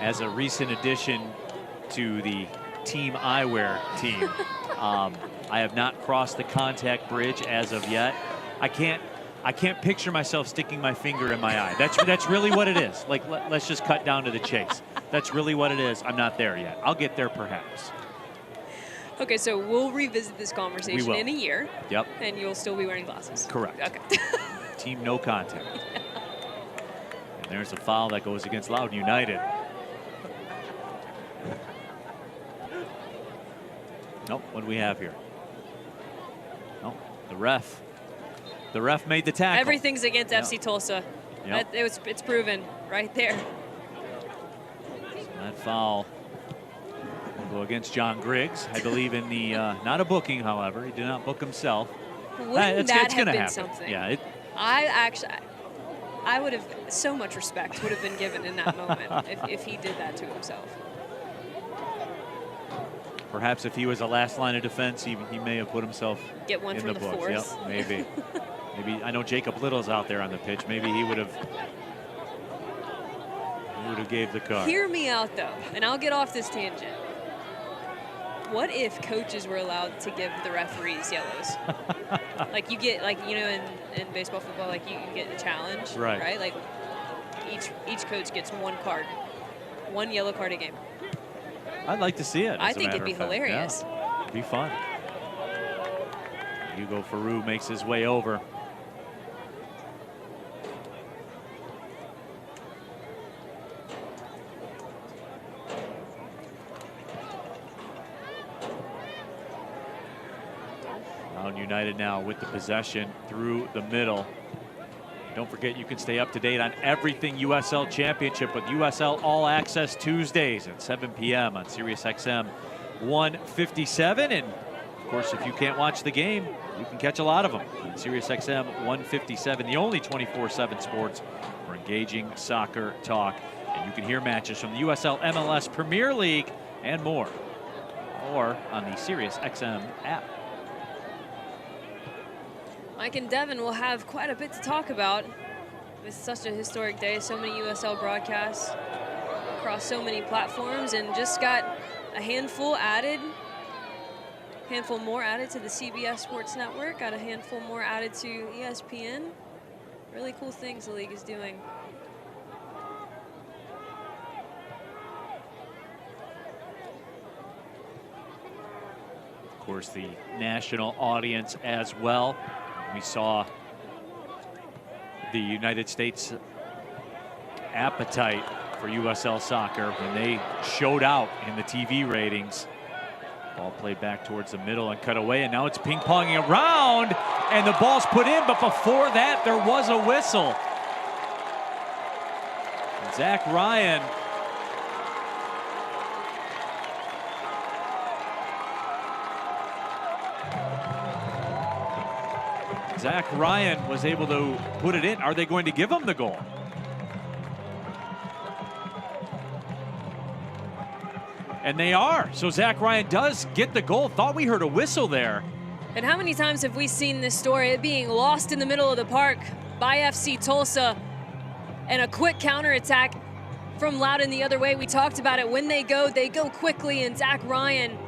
As a recent addition to the Team Eyewear team, I have not crossed the contact bridge as of yet. I can't picture myself sticking my finger in my eye. That's really what it is. Like, let's just cut down to the chase. That's really what it is. I'm not there yet. I'll get there perhaps. Okay, so we'll revisit this conversation in a year. Yep. And you'll still be wearing glasses. Correct. Okay. Team no contact. And there's a foul that goes against Loudoun United. Nope, what do we have here? Nope, the ref. The ref made the tackle. Everything's against FC Tulsa. Yep. It's proven right there. That foul will go against John Griggs. I believe in the, not a booking, however. He did not book himself. Wouldn't that have been happen. something? Yeah. I would have, so much respect would have been given in that moment if he did that to himself. Perhaps if he was a last line of defense, he may have put himself Get one in from the the books. fourth. Yep, maybe. Maybe I know Jacob Little's out there on the pitch. Maybe he would have gave the card. Hear me out though, and I'll get off this tangent. What if coaches were allowed to give the referees yellows? Like you get, like, you know, in baseball, football, like you get a challenge, right? Like each coach gets one card, one yellow card a game. I'd like to see it. I think it'd be hilarious. Yeah, it'd be fun. Hugo Farou makes his way over. Loudoun United now with the possession through the middle. Don't forget, you can stay up to date on everything USL Championship with USL All Access Tuesdays at 7 p.m. on SiriusXM 157. And of course, if you can't watch the game, you can catch a lot of them on SiriusXM 157, the only 24/7 sports for engaging soccer talk. And you can hear matches from the USL MLS Premier League and more, or on the SiriusXM app. Mike and Devin will have quite a bit to talk about with such a historic day. So many USL broadcasts across so many platforms, and just got a handful more added to the CBS Sports Network, got a handful more added to ESPN. Really cool things the league is doing. Of course, the national audience as well. We saw the United States appetite for USL soccer when they showed out in the TV ratings. Ball played back towards the middle and cut away, and now it's ping-ponging around, and the ball's put in, but before that, there was a whistle. Zach Ryan was able to put it in. Are they going to give him the goal? And they are. So Zach Ryan does get the goal. Thought we heard a whistle there. And how many times have we seen this story, it being lost in the middle of the park by FC Tulsa, and a quick counterattack from Loudoun the other way. We talked about it. When they go quickly, and Zach Ryan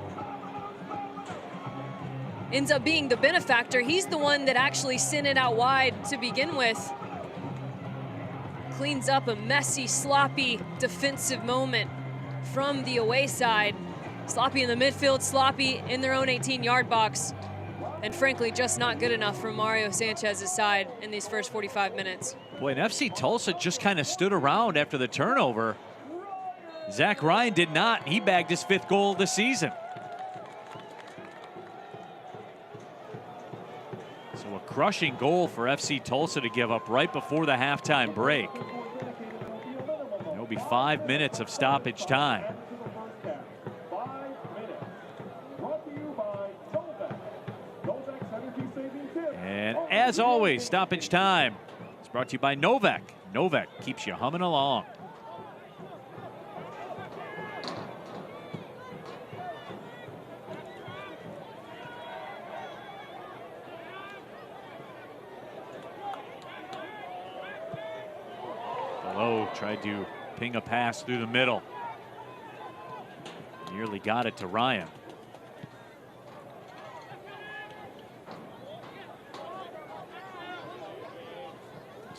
ends up being the benefactor. He's the one that actually sent it out wide to begin with. Cleans up a messy, sloppy defensive moment from the away side. Sloppy in the midfield, sloppy in their own 18-yard box. And frankly, just not good enough from Mario Sanchez's side in these first 45 minutes. Boy, and FC Tulsa just kind of stood around after the turnover. Zach Ryan did not. He bagged his 5th goal of the season. So a crushing goal for FC Tulsa to give up right before the halftime break. There'll be 5 minutes of stoppage time. And as always, stoppage time is brought to you by Novak. Novak keeps you humming along. Below tried to ping a pass through the middle. Nearly got it to Ryan.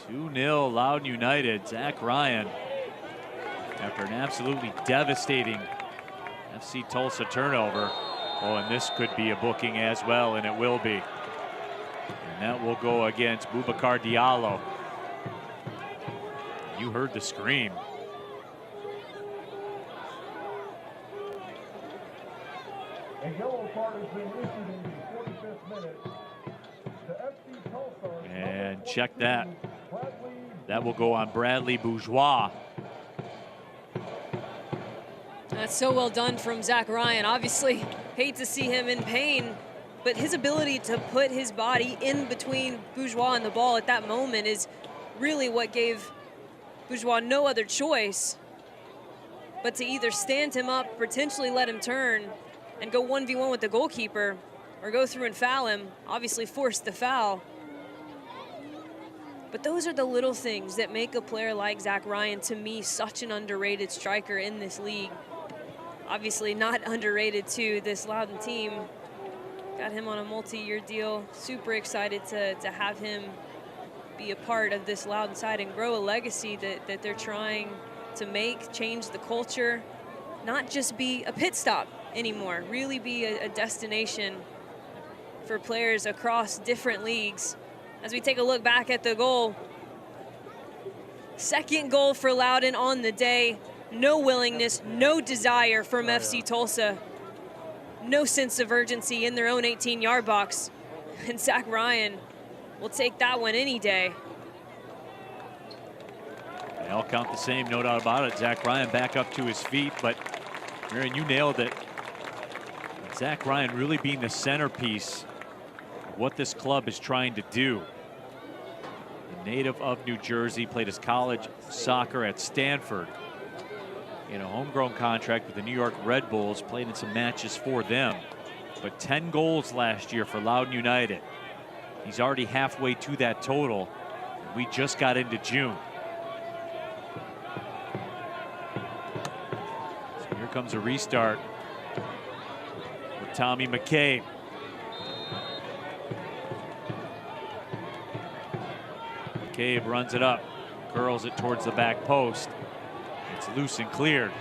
(2-0) Loudoun United. Zach Ryan, after an absolutely devastating FC Tulsa turnover. Oh, and this could be a booking as well, and it will be. And that will go against Boubacar Diallo. You heard the scream. A yellow card has been issued in the 45th minute to FC Tulsa. And check that. That will go on Bradley Bourgeois. That's so well done from Zach Ryan. Obviously, hate to see him in pain, but his ability to put his body in between Bourgeois and the ball at that moment is really what gave Bourgeois no other choice but to either stand him up, potentially let him turn, and go 1v1 with the goalkeeper, or go through and foul him, obviously forced the foul. But those are the little things that make a player like Zach Ryan, to me, such an underrated striker in this league. Obviously not underrated to this Loudoun team. Got him on a multi-year deal. Super excited to have him be a part of this Loudoun side and grow a legacy that they're trying to make, change the culture, not just be a pit stop anymore, really be a destination for players across different leagues. As we take a look back at the goal, second goal for Loudoun on the day. No willingness, no desire from FC Tulsa. No sense of urgency in their own 18-yard box. And Zach Ryan will take that one any day. They all count the same, no doubt about it. Zach Ryan back up to his feet, but Marion, you nailed it. Zach Ryan really being the centerpiece of what this club is trying to do. The native of New Jersey, played his college soccer at Stanford in a homegrown contract with the New York Red Bulls, played in some matches for them. But 10 goals last year for Loudoun United. He's already halfway to that total. We just got into June. So here comes a restart with Tommy McCabe. McCabe runs it up, curls it towards the back post. It's loose and cleared.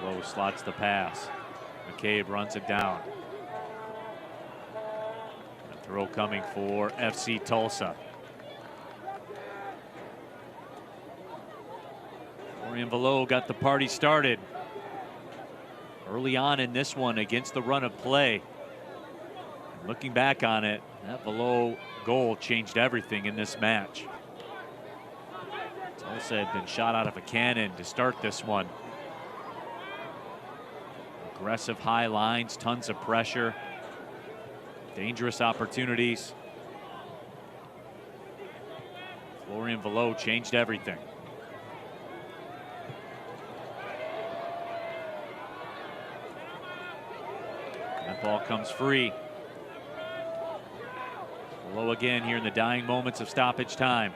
Low slots the pass. McCabe runs it down. A throw coming for FC Tulsa. Florian Velo got the party started early on in this one against the run of play. And looking back on it, that Velo goal changed everything in this match. Tulsa had been shot out of a cannon to start this one. Aggressive high lines, tons of pressure, dangerous opportunities. Florian Velo changed everything. That ball comes free. Velo again here in the dying moments of stoppage time.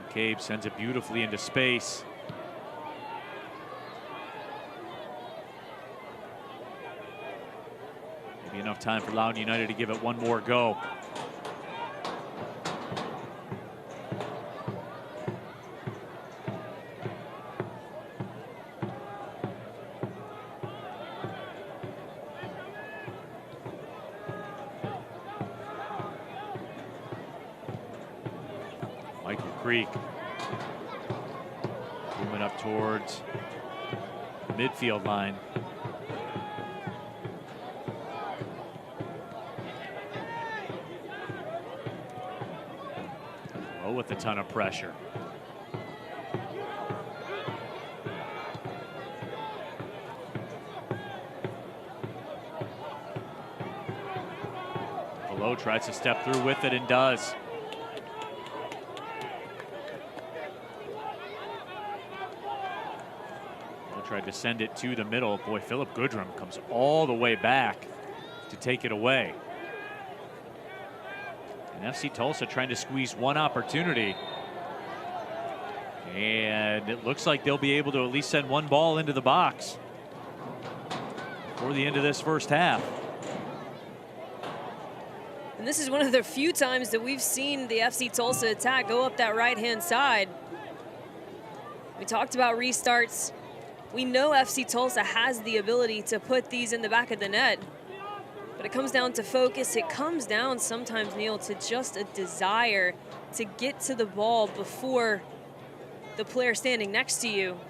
McCabe sends it beautifully into space. Maybe enough time for Loudoun United to give it one more go. Creek moving up towards the midfield line. Oh, with a ton of pressure. Velo tries to step through with it and does. Tried to send it to the middle. Boy, Philip Goodrum comes all the way back to take it away. And FC Tulsa trying to squeeze one opportunity. And it looks like they'll be able to at least send one ball into the box before the end of this first half. And this is one of the few times that we've seen the FC Tulsa attack go up that right-hand side. We talked about restarts. We know FC Tulsa has the ability to put these in the back of the net, but it comes down to focus. It comes down sometimes, Neil, to just a desire to get to the ball before the player standing next to you.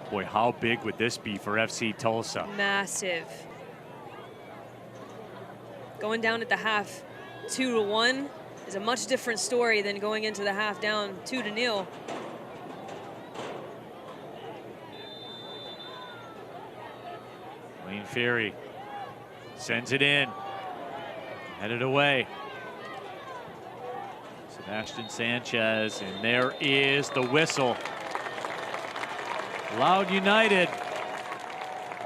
Boy, how big would this be for FC Tulsa? Massive. Going down at the half 2-1 is a much different story than going into the half down 2-0. Wayne Ferry sends it in, headed away. Sebastian Sanchez, and there is the whistle. Loudoun United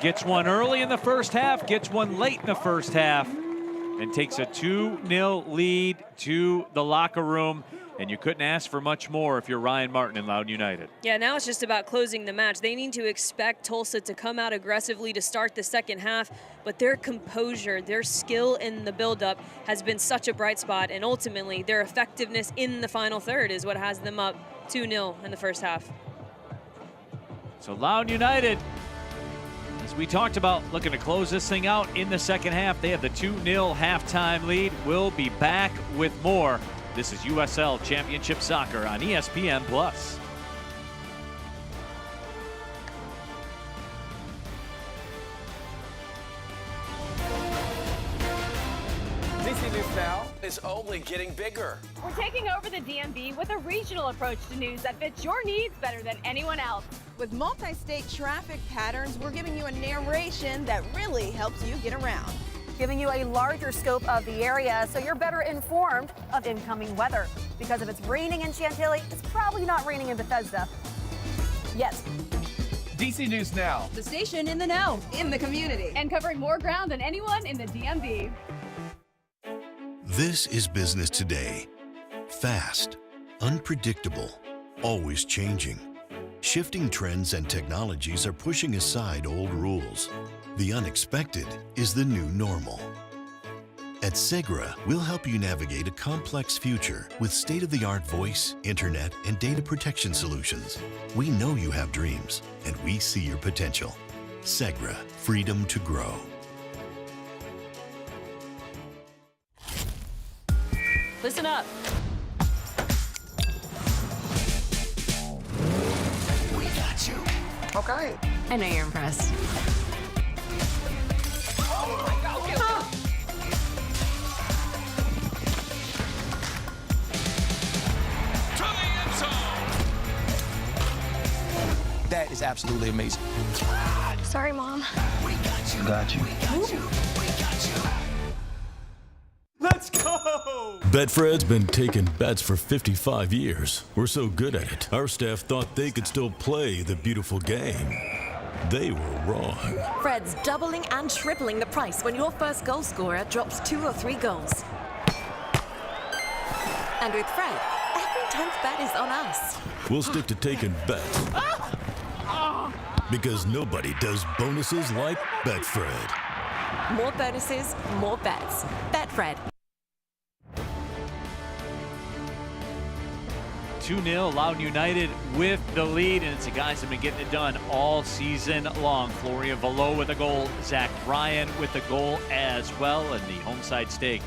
gets one early in the first half, gets one late in the first half, and takes a 2-0 lead to the locker room. And you couldn't ask for much more if you're Ryan Martin in Loudoun United. Yeah, now it's just about closing the match. They need to expect Tulsa to come out aggressively to start the second half, but their composure, their skill in the buildup has been such a bright spot, and ultimately their effectiveness in the final third is what has them up 2-0 in the first half. So Loudoun United, as we talked about, looking to close this thing out in the second half. They have the 2-0 halftime lead. We'll be back with more. This is USL Championship Soccer on ESPN+. DC News Now is only getting bigger. We're taking over the DMV with a regional approach to news that fits your needs better than anyone else. With multi-state traffic patterns, we're giving you a narration that really helps you get around. Giving you a larger scope of the area so you're better informed of incoming weather. Because if it's raining in Chantilly, it's probably not raining in Bethesda. Yet. DC News Now. The station in the know, in the community. And covering more ground than anyone in the DMV. This is business today. Fast, unpredictable, always changing. Shifting trends and technologies are pushing aside old rules. The unexpected is the new normal. At Segra, we'll help you navigate a complex future with state-of-the-art voice, internet, and data protection solutions. We know you have dreams, and we see your potential. Segra, freedom to grow. Listen up. We got you. Okay. I know you're impressed. That is absolutely amazing. Sorry, Mom. We got you. Got you. We got you. We got you. Let's go! Betfred's been taking bets for 55 years. We're so good at it, our staff thought they could still play the beautiful game. They were wrong. Fred's doubling and tripling the price when your first goal scorer drops 2 or 3 goals. And with Fred, every 10th bet is on us. We'll stick to taking bets. Because nobody does bonuses like Betfred. More bonuses, more bets. Betfred. 2-0, Loudoun United with the lead, and it's the guys that have been getting it done all season long. Florian Valo with a goal, Zach Ryan with the goal as well, and the home side staked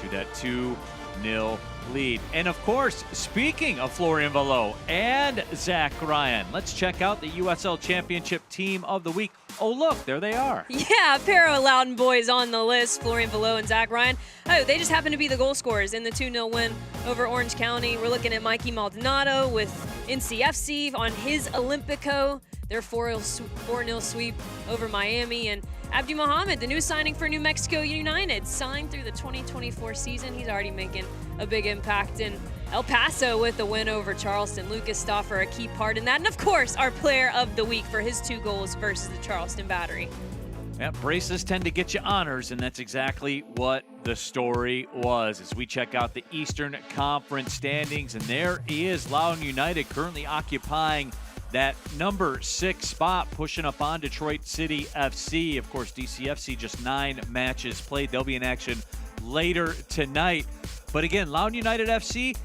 to that 2-0 lead. And of course, speaking of Florian Valo and Zach Ryan, let's check out the USL Championship Team of the Week. Oh, look, there they are. Yeah, a pair of Loudoun boys on the list, Florian Valo and Zach Ryan. Oh, they just happen to be the goal scorers in the 2-0 win over Orange County. We're looking at Mikey Maldonado with NCFC on his Olympico, their 4-0 sweep over Miami, and Abdi Mohammed, the new signing for New Mexico United, signed through the 2024 season. He's already making a big impact in El Paso with the win over Charleston. Lucas Stauffer, a key part in that. And of course, our player of the week for his 2 goals versus the Charleston Battery. Yeah, braces tend to get you honors, and that's exactly what the story was. As we check out the Eastern Conference standings, and there is Loudoun United currently occupying that number 6 spot, pushing up on Detroit City FC. Of course, DCFC just 9 matches played. They'll be in action later tonight. But again, Loudoun United FC,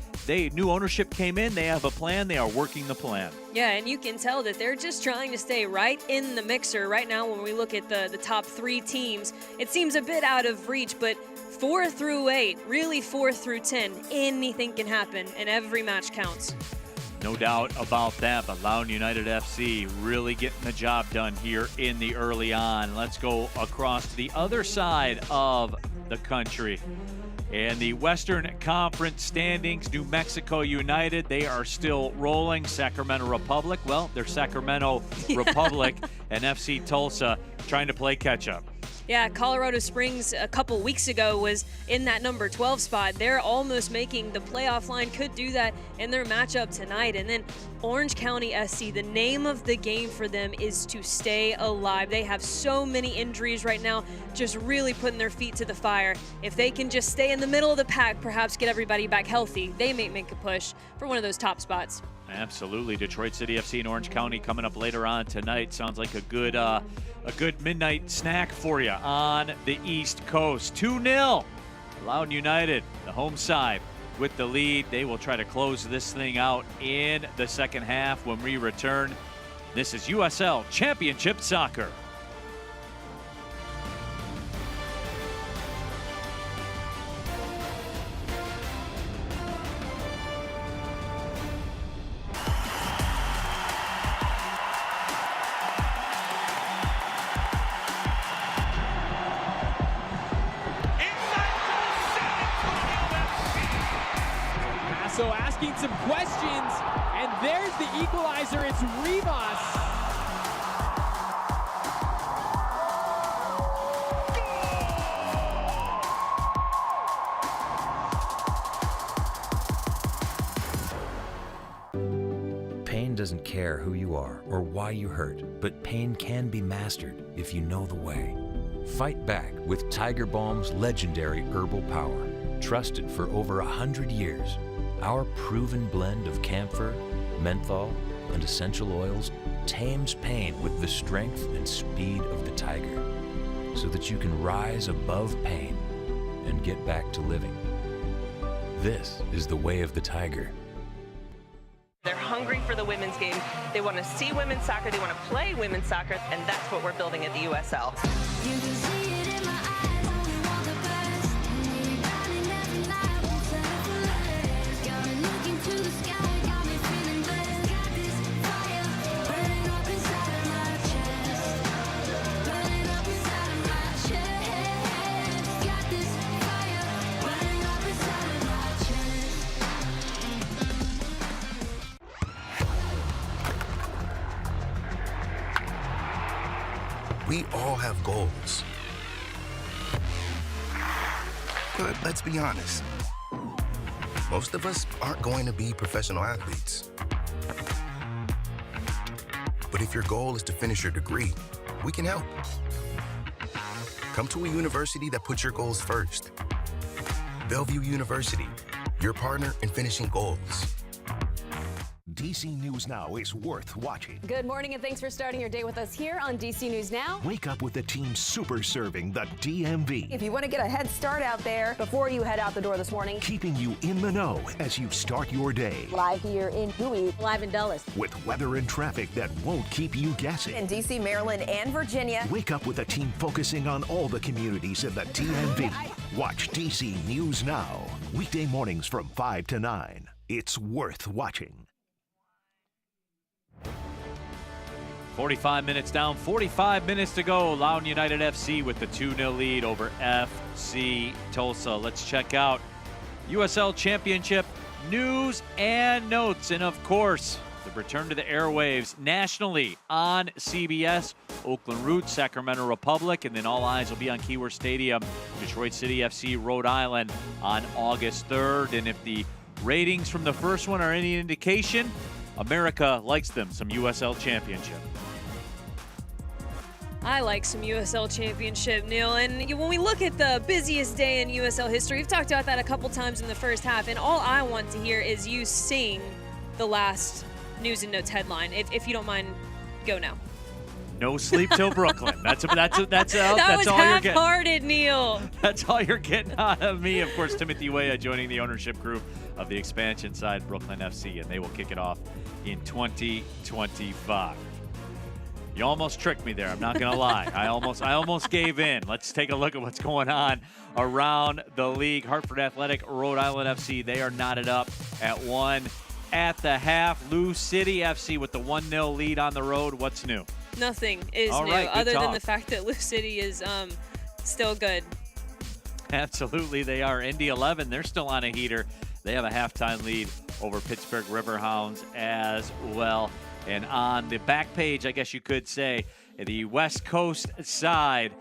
new ownership came in. They have a plan. They are working the plan. Yeah, and you can tell that they're just trying to stay right in the mixer. Right now, when we look at the top 3 teams, it seems a bit out of reach, but 4 through 8, really 4 through 10, anything can happen, and every match counts. No doubt about that, but Loudoun United FC really getting the job done here in the early on. Let's go across to the other side of the country. And the Western Conference standings, New Mexico United, they are still rolling. Sacramento Republic, well, they're Sacramento Republic, and FC Tulsa trying to play catch-up. Yeah, Colorado Springs a couple weeks ago was in that number 12 spot. They're almost making the playoff line, could do that in their matchup tonight. And then Orange County SC, the name of the game for them is to stay alive. They have so many injuries right now, just really putting their feet to the fire. If they can just stay in the middle of the pack, perhaps get everybody back healthy, they may make a push for one of those top spots. Absolutely. Detroit City FC and Orange County coming up later on tonight. Sounds like a good midnight snack for you on the East Coast. 2-0. Loudoun United, the home side, with the lead. They will try to close this thing out in the second half when we return. This is USL Championship Soccer. So asking some questions, and there's the equalizer. It's Rivas. Pain doesn't care who you are or why you hurt, but pain can be mastered if you know the way. Fight back with Tiger Balm's legendary herbal power, trusted for over 100 years. Our proven blend of camphor, menthol, and essential oils tames pain with the strength and speed of the tiger, so that you can rise above pain and get back to living. This is the way of the tiger. They're hungry for the women's game. They want to see women's soccer. They want to play women's soccer, and that's what we're building at the USL. You can see it in my eyes, only want the best. And you're drowning every night, won't settle for less. Got me looking to the sky, got me feeling blessed. Got this fire burning up inside of my chest. Burning up inside of my chest. Got this fire burning up inside of my chest. We all have goals. But let's be honest. Most of us aren't going to be professional athletes. But if your goal is to finish your degree, we can help. Come to a university that puts your goals first. Bellevue University, your partner in finishing goals. DC News Now is worth watching. Good morning, and thanks for starting your day with us here on DC News Now. Wake up with the team super serving the DMV. If you want to get a head start out there before you head out the door this morning. Keeping you in the know as you start your day. Live here in Bowie. Live in Dulles. With weather and traffic that won't keep you guessing. In DC, Maryland, and Virginia. Wake up with a team focusing on all the communities in the DMV. Watch DC News Now. Weekday mornings from 5 to 9. It's worth watching. 45 minutes down, 45 minutes to go. Loudoun United FC with the 2-0 lead over FC Tulsa. Let's check out USL Championship news and notes. And of course, the return to the airwaves nationally on CBS, Oakland Roots, Sacramento Republic, and then all eyes will be on Keyworth Stadium, Detroit City FC, Rhode Island on August 3rd. And if the ratings from the first one are any indication, America likes them some USL Championship. I like some USL Championship, Neil. And when we look at the busiest day in USL history, we've talked about that a couple times in the first half, and all I want to hear is you sing the last news and notes headline. If you don't mind, go now. No sleep till Brooklyn. That's all that you're was getting. half-hearted, Neil. That's all you're getting out of me. Of course, Timothy Weah joining the ownership group of the expansion side, Brooklyn FC, and they will kick it off in 2025. You almost tricked me there. I'm not gonna lie. I almost gave in. Let's take a look at what's going on around the league. Hartford Athletic, Rhode Island FC. They are knotted up at 1 at the half. Lou City FC with the 1-0 lead on the road. What's new? Nothing is All new, right, other talk. than the fact that Lou City is still good. Absolutely, they are. Indy 11, they're still on a heater. They have a halftime lead over Pittsburgh Riverhounds as well. And on the back page, I guess you could say, the West Coast side,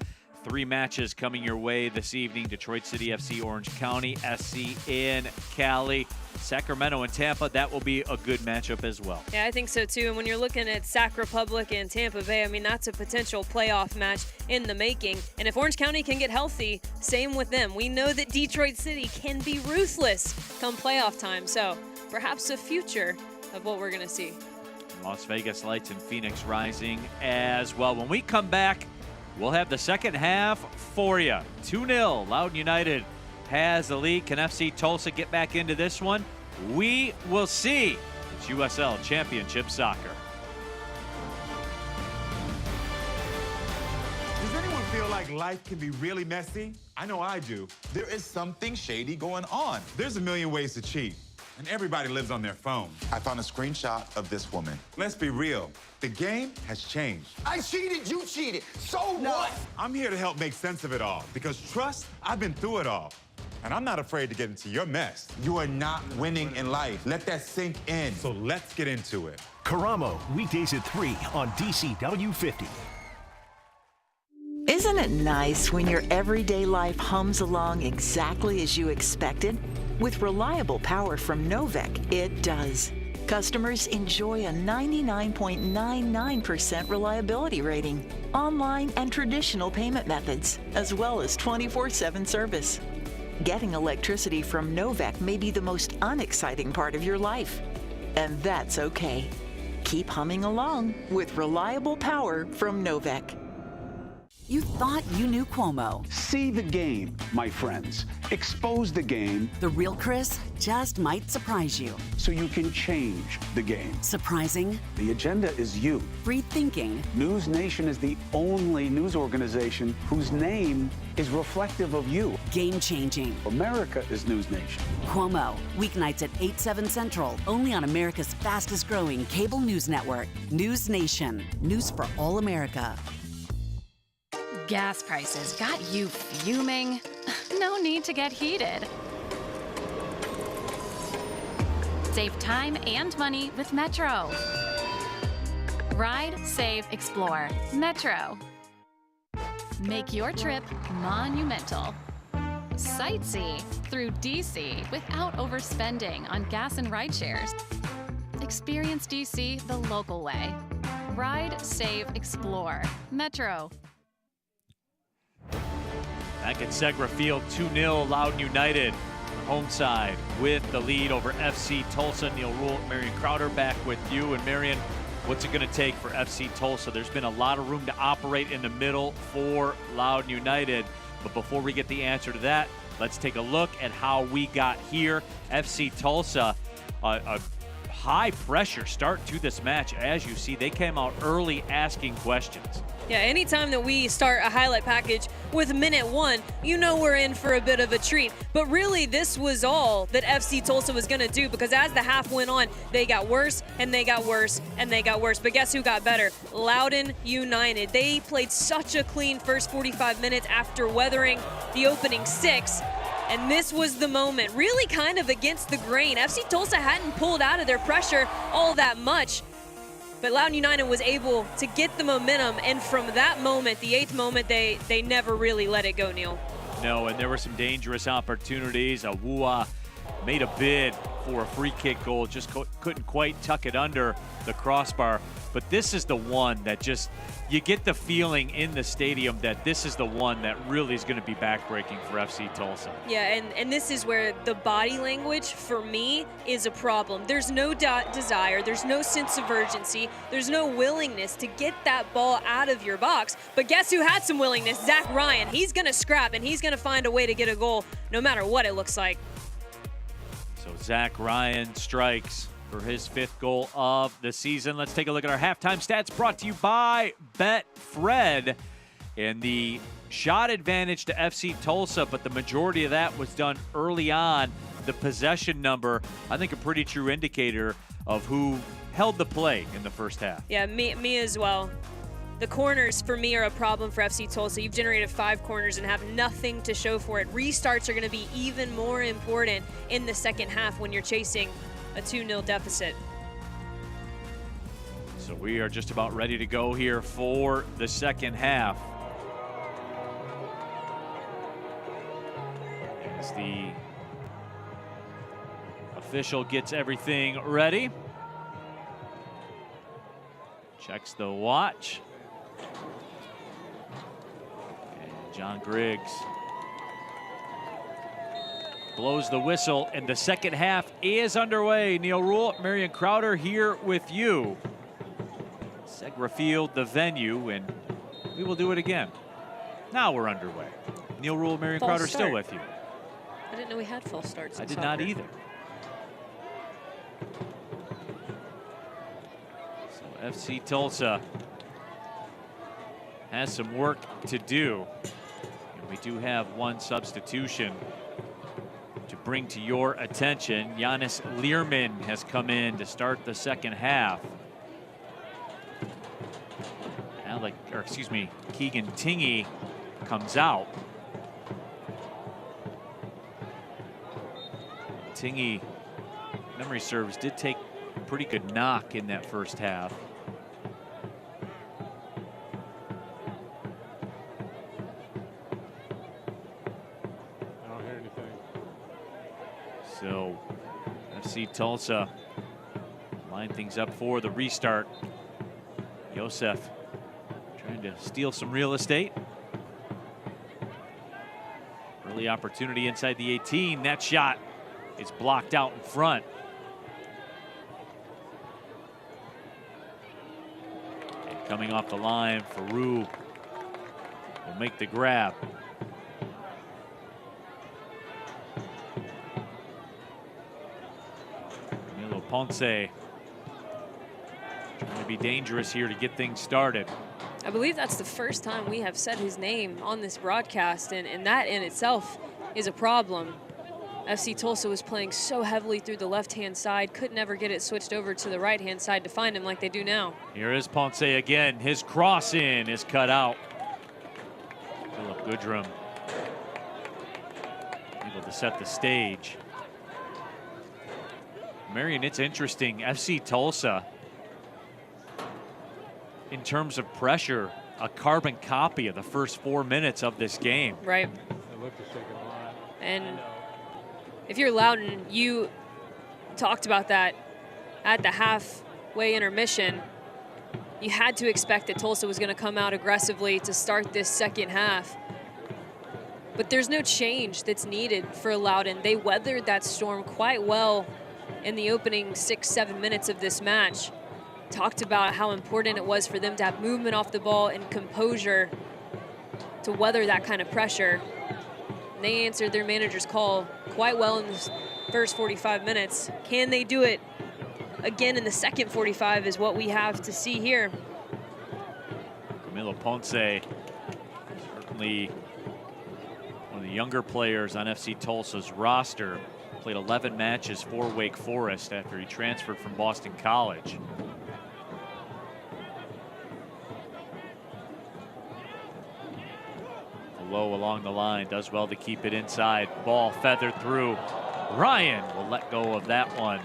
3 matches coming your way this evening. Detroit City FC, Orange County, SC in Cali, Sacramento and Tampa. That will be a good matchup as well. Yeah, I think so too. And when you're looking at Sac Republic and Tampa Bay, I mean, that's a potential playoff match in the making. And if Orange County can get healthy, same with them. We know that Detroit City can be ruthless come playoff time. So perhaps a future of what we're going to see. Las Vegas Lights and Phoenix Rising as well. When we come back, we'll have the second half for you. 2-0, Loudoun United has the lead. Can FC Tulsa get back into this one? We will see. It's USL Championship Soccer. Does anyone feel like life can be really messy? I know I do. There is something shady going on. There's a million ways to cheat, and everybody lives on their phone. I found a screenshot of this woman. Let's be real. The game has changed. I cheated, you cheated. So what? I'm here to help make sense of it all, because trust, I've been through it all. And I'm not afraid to get into your mess. You are not winning in life. Let that sink in. So let's get into it. Karamo, weekdays at 3 on DCW 50. Isn't it nice when your everyday life hums along exactly as you expected? With reliable power from Novec, it does. Customers enjoy a 99.99% reliability rating, online and traditional payment methods, as well as 24/7 service. Getting electricity from Novec may be the most unexciting part of your life, and that's okay. Keep humming along with reliable power from Novec. You thought you knew Cuomo. See the game, my friends. Expose the game. The real Chris just might surprise you. So you can change the game. Surprising. The agenda is you. Free thinking. News Nation is the only news organization whose name is reflective of you. Game changing. America is News Nation. Cuomo, weeknights at 8, 7 Central, only on America's fastest growing cable news network, News Nation. News for all America. Gas prices got you fuming? No need to get heated. Save time and money with Metro. Ride, save, explore. Metro. Make your trip monumental. Sightsee through DC without overspending on gas and ride shares. Experience DC the local way. Ride, save, explore. Metro. Back at Segra Field, 2-0, Loudoun United, home side with the lead over FC Tulsa. Neil Rule, Marion Crowder back with you. And Marion, what's it going to take for FC Tulsa? There's been a lot of room to operate in the middle for Loudoun United. But before we get the answer to that, let's take a look at how we got here. FC Tulsa, a high-pressure start to this match. As you see, they came out early asking questions. Yeah, anytime that we start a highlight package with minute 1, you know we're in for a bit of a treat. But really, this was all that FC Tulsa was going to do, because as the half went on, they got worse and they got worse and they got worse. But guess who got better? Loudoun United. They played such a clean first 45 minutes after weathering the opening 6. And this was the moment, really kind of against the grain. FC Tulsa hadn't pulled out of their pressure all that much. But Loudoun United was able to get the momentum, and from that moment, the 8th moment, they never really let it go, Neil. No, and there were some dangerous opportunities. Awua made a bid for a free kick goal, just couldn't quite tuck it under the crossbar. But this is the one that just, you get the feeling in the stadium that this is the one that really is going to be backbreaking for FC Tulsa. Yeah, and this is where the body language, for me, is a problem. There's no desire, there's no sense of urgency, there's no willingness to get that ball out of your box. But guess who had some willingness? Zach Ryan. He's going to scrap, and he's going to find a way to get a goal, no matter what it looks like. So Zach Ryan strikes for his 5th goal of the season. Let's take a look at our halftime stats, brought to you by Betfred. And the shot advantage to FC Tulsa, but the majority of that was done early on. The possession number, I think, a pretty true indicator of who held the play in the first half. Yeah, me as well. The corners, for me, are a problem for FC Tulsa. You've generated 5 corners and have nothing to show for it. Restarts are going to be even more important in the second half when you're chasing a 2-0 deficit. So we are just about ready to go here for the second half. As the official gets everything ready. Checks the watch. And John Griggs blows the whistle, and the second half is underway. Neil Rule, Marion Crowder here with you. Segra Field, the venue, and we will do it again. Now we're underway. Neil Rule, Marion Crowder still with you. I didn't know we had false starts. I did not either. So FC Tulsa has some work to do. And we do have one substitution to bring to your attention. Giannis Learman has come in to start the second half. Keegan Tingy comes out. Tingy, memory serves, did take a pretty good knock in that first half. I don't hear anything. So FC Tulsa line things up for the restart. Yosef trying to steal some real estate. Early opportunity inside the 18. That shot is blocked out in front. And coming off the line, Faroux will make the grab. Camilo Ponce trying to be dangerous here to get things started. I believe that's the first time we have said his name on this broadcast, and that in itself is a problem. FC Tulsa was playing so heavily through the left-hand side, could never get it switched over to the right-hand side to find him like they do now. Here is Ponce again. His cross in is cut out. Philip Goodrum able to set the stage. Marion, it's interesting. FC Tulsa, in terms of pressure, a carbon copy of the first 4 minutes of this game. Right. They look to shake a lot. And if you're Loudoun, you talked about that at the halfway intermission. You had to expect that Tulsa was going to come out aggressively to start this second half. But there's no change that's needed for Loudoun. They weathered that storm quite well in the opening 6-7 minutes of this match. Talked about how important it was for them to have movement off the ball and composure to weather that kind of pressure. And they answered their manager's call quite well in the first 45 minutes. Can they do it again in the second 45 is what we have to see here. Camilo Ponce, certainly one of the younger players on FC Tulsa's roster, played 11 matches for Wake Forest after he transferred from Boston College. Low along the line, does well to keep it inside. Ball feathered through. Ryan will let go of that one.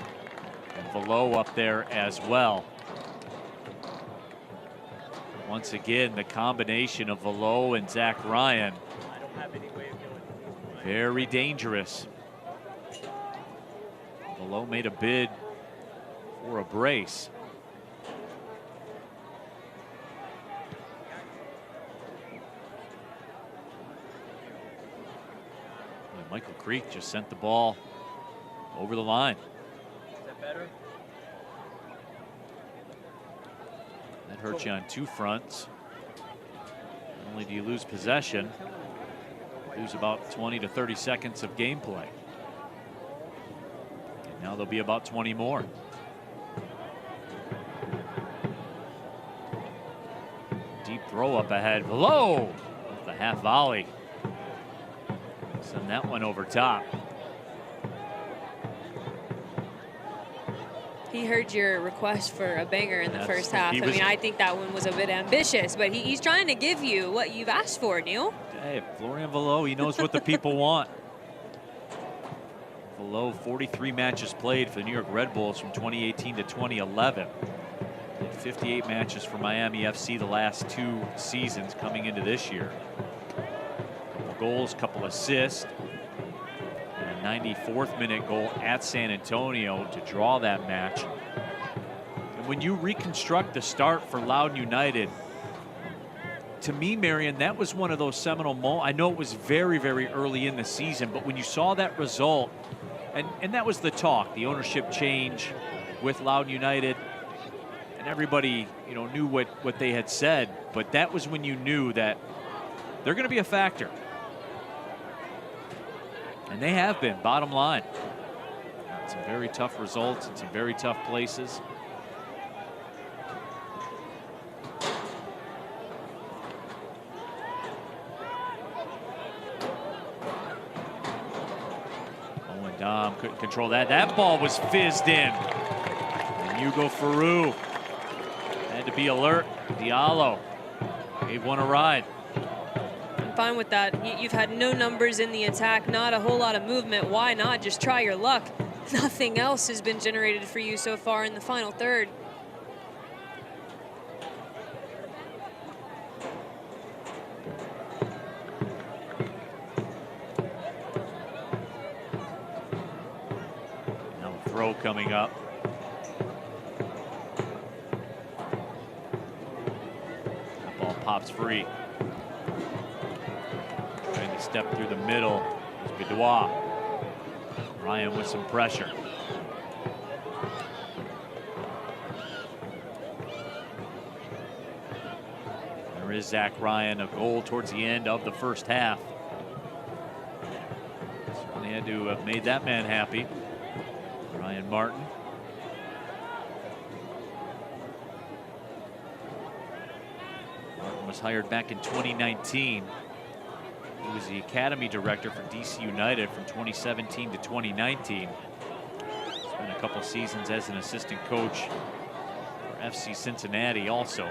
And Velo up there as well. Once again, the combination of Velo and Zach Ryan. Very dangerous. Velo made a bid for a brace. Michael Creek just sent the ball over the line. Is that better? That hurts you on two fronts. Not only do you lose possession, you lose about 20 to 30 seconds of gameplay. And now there'll be about 20 more. Deep throw up ahead. Low with the half volley. Send that one over top. He heard your request for a banger in the first half. I mean, I think that one was a bit ambitious, but he's trying to give you what you've asked for, Neil. Hey, Florian Velo, he knows what the people want. Velo, 43 matches played for the New York Red Bulls from 2018 to 2011. Played 58 matches for Miami FC the last 2 seasons coming into this year. Couple goals, couple assists. A 94th minute goal at San Antonio to draw that match. And when you reconstruct the start for Loudoun United, to me, Marion, that was one of those seminal moments. I know it was very, very early in the season, but when you saw that result, and that was the talk, the ownership change with Loudoun United, and everybody, you know, knew what they had said, but that was when you knew that they're going to be a factor. And they have been, bottom line. Some very tough results in some very tough places. Dom couldn't control that. That ball was fizzed in. And Hugo Farou had to be alert. Diallo gave one a ride. I'm fine with that. You've had no numbers in the attack, not a whole lot of movement. Why not just try your luck? Nothing else has been generated for you so far in the final third. Throw coming up. That ball pops free. Trying to step through the middle is Bidois. Ryan with some pressure. There is Zach Ryan, a goal towards the end of the first half. Certainly had to have made that man happy. Ryan Martin. Martin was hired back in 2019. He was the Academy director for DC United from 2017 to 2019. Spent a couple seasons as an assistant coach for FC Cincinnati also.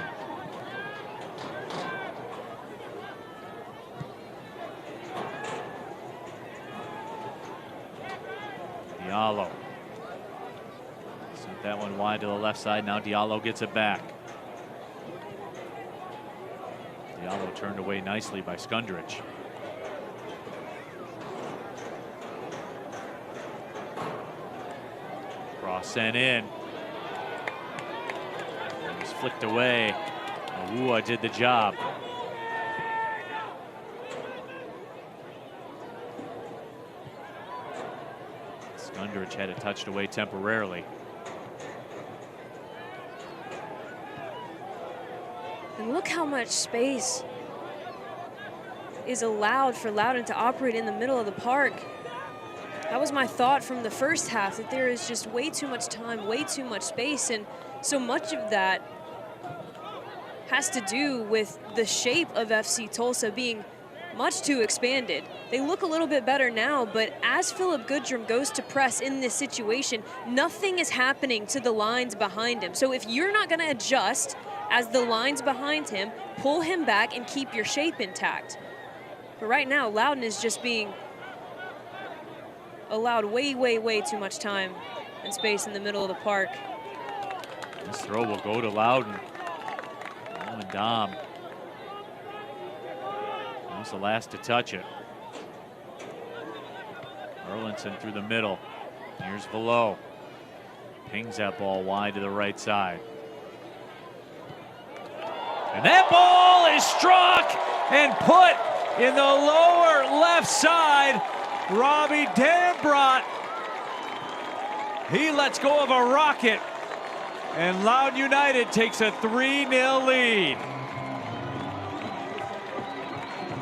Diallo. Sent that one wide to the left side. Now Diallo gets it back. Diallo turned away nicely by Skundrich. Cross sent in. It was flicked away. Awua did the job. Skundrich had it touched away temporarily. And look how much space is allowed for Loudoun to operate in the middle of the park. That was my thought from the first half, that there is just way too much time, way too much space, and so much of that has to do with the shape of FC Tulsa being much too expanded. They look a little bit better now, but as Philip Goodrum goes to press in this situation, nothing is happening to the lines behind him. So if you're not going to adjust as the lines behind him, pull him back and keep your shape intact. But right now, Loudoun is just being allowed way, way, way too much time and space in the middle of the park. This throw will go to Loudoun. And Dom was the last to touch it. Erlinson through the middle. Here's Velo. Pings that ball wide to the right side. And that ball is struck and put in the lower left side. Robbie Dambrot. He lets go of a rocket. And Loudoun United takes a 3-0 lead.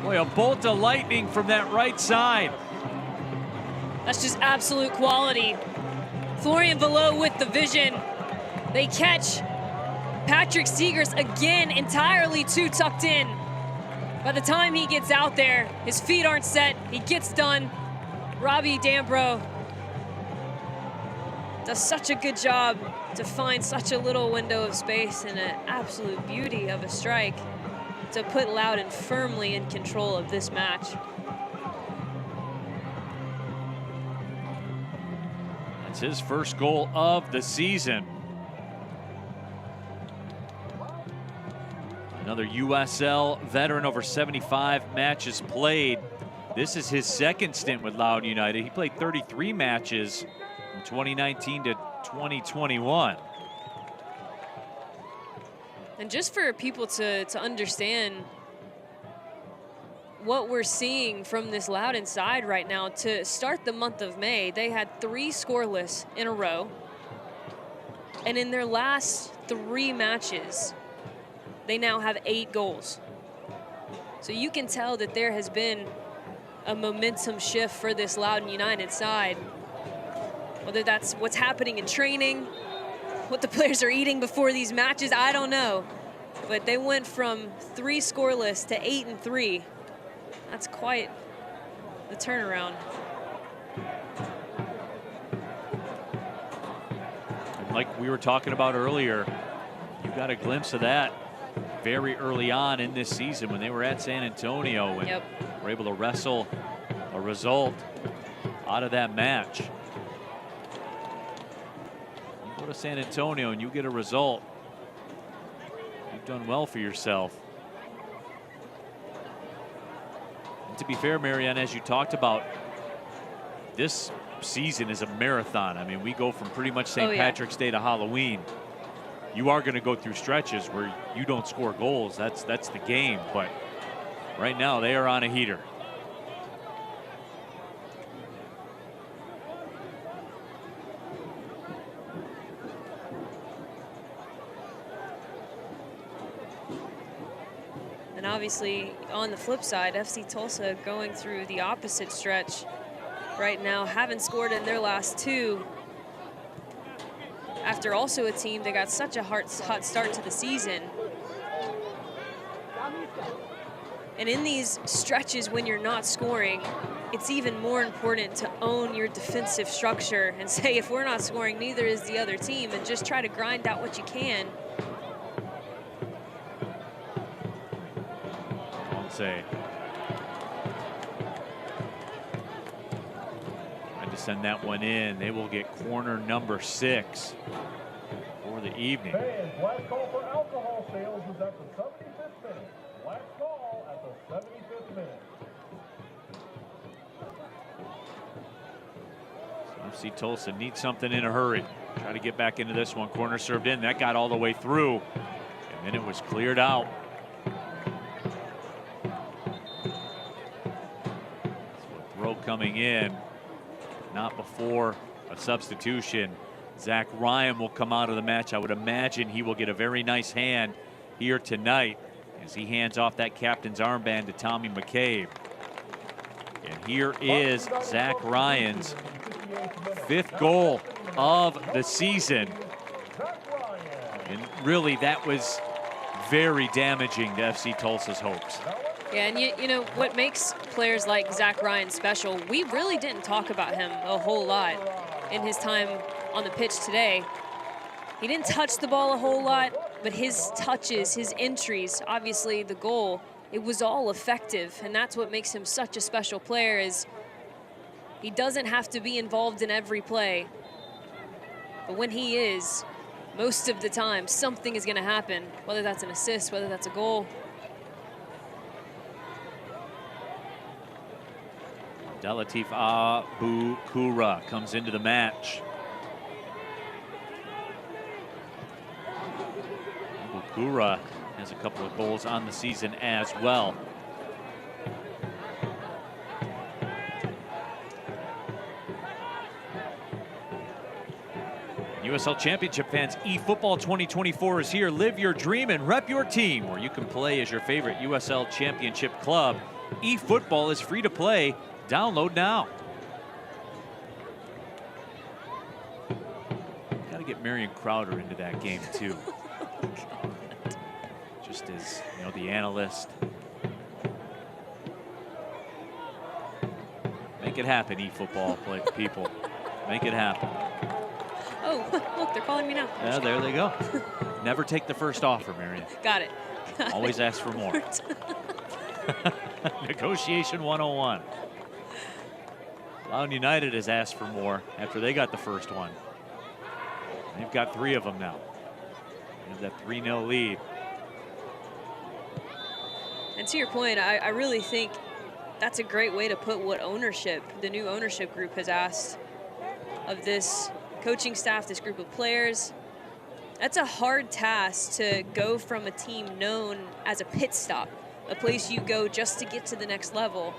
Boy, a bolt of lightning from that right side. That's just absolute quality. Florian Velo with the vision. They catch Patrick Seegers again, entirely too tucked in. By the time he gets out there, his feet aren't set. He gets done. Robbie Dambro does such a good job to find such a little window of space and an absolute beauty of a strike to put Loudoun firmly in control of this match. That's his first goal of the season. Another USL veteran, over 75 matches played. This is his second stint with Loudoun United. He played 33 matches from 2019 to 2021. And just for people to understand what we're seeing from this Loudoun side right now, to start the month of May, they had 3 scoreless in a row. And in their last 3 matches, they now have 8 goals. So you can tell that there has been a momentum shift for this Loudoun United side. Whether that's what's happening in training, what the players are eating before these matches, I don't know. But they went from 3 scoreless to 8 and 3. That's quite the turnaround. And like we were talking about earlier, you got a glimpse of that very early on in this season when they were at San Antonio and were able to wrestle a result out of that match. You go to San Antonio and you get a result, you've done well for yourself. And to be fair, Marianne, as you talked about, this season is a marathon. I mean, we go from pretty much St. Patrick's Day to Halloween. You are going to go through stretches where you don't score goals. That's the game. But right now they are on a heater. And obviously on the flip side, FC Tulsa going through the opposite stretch right now, haven't scored in their last 2. After also a team that got such a hot start to the season. And in these stretches when you're not scoring, it's even more important to own your defensive structure and say, if we're not scoring, neither is the other team, and just try to grind out what you can. I'll say. Send that one in. They will get corner number 6 for the evening. Fans, last call for alcohol sales is at the 75th minute. Last call at the 75th minute. So FC Tulsa needs something in a hurry. Try to get back into this one. Corner served in. That got all the way through. And then it was cleared out. So a throw coming in. Not before a substitution. Zach Ryan will come out of the match. I would imagine he will get a very nice hand here tonight as he hands off that captain's armband to Tommy McCabe. And here is Zach Ryan's 5th goal of the season. And really, that was very damaging to FC Tulsa's hopes. Yeah, and you know what makes players like Zach Ryan special, we really didn't talk about him a whole lot in his time on the pitch today. He didn't touch the ball a whole lot, but his touches, his entries, obviously the goal, it was all effective, and that's what makes him such a special player. Is he doesn't have to be involved in every play, but when he is, most of the time, something is going to happen, whether that's an assist, whether that's a goal. Delatif Abu Kura comes into the match. Abu Kura has a couple of goals on the season as well. USL Championship fans, eFootball 2024 is here. Live your dream and rep your team, where you can play as your favorite USL Championship club. eFootball is free to play. Download now. Got to get Marion Crowder into that game too. Just as, you know, the analyst. Make it happen, eFootball people. Make it happen. Oh, look, they're calling me now. Yeah, there they go. Never take the first offer, Marion. Got it. Always ask for more. Negotiation 101. Loudoun United has asked for more after they got the first one. They've got 3 of them now. They have that 3-0 lead. And to your point, I really think that's a great way to put what the new ownership group has asked of this coaching staff, this group of players. That's a hard task to go from a team known as a pit stop, a place you go just to get to the next level,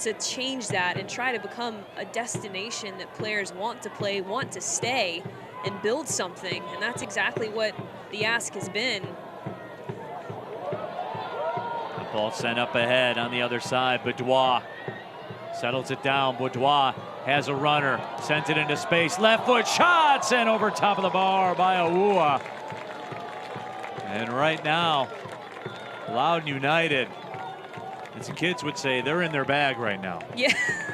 to change that and try to become a destination that players want to play, want to stay, and build something. And that's exactly what the ask has been. The ball sent up ahead on the other side. Boudoir settles it down. Boudoir has a runner, sent it into space. Left foot shot sent over top of the bar by Awua. And right now, Loudoun United, as the kids would say, they're in their bag right now. Yeah,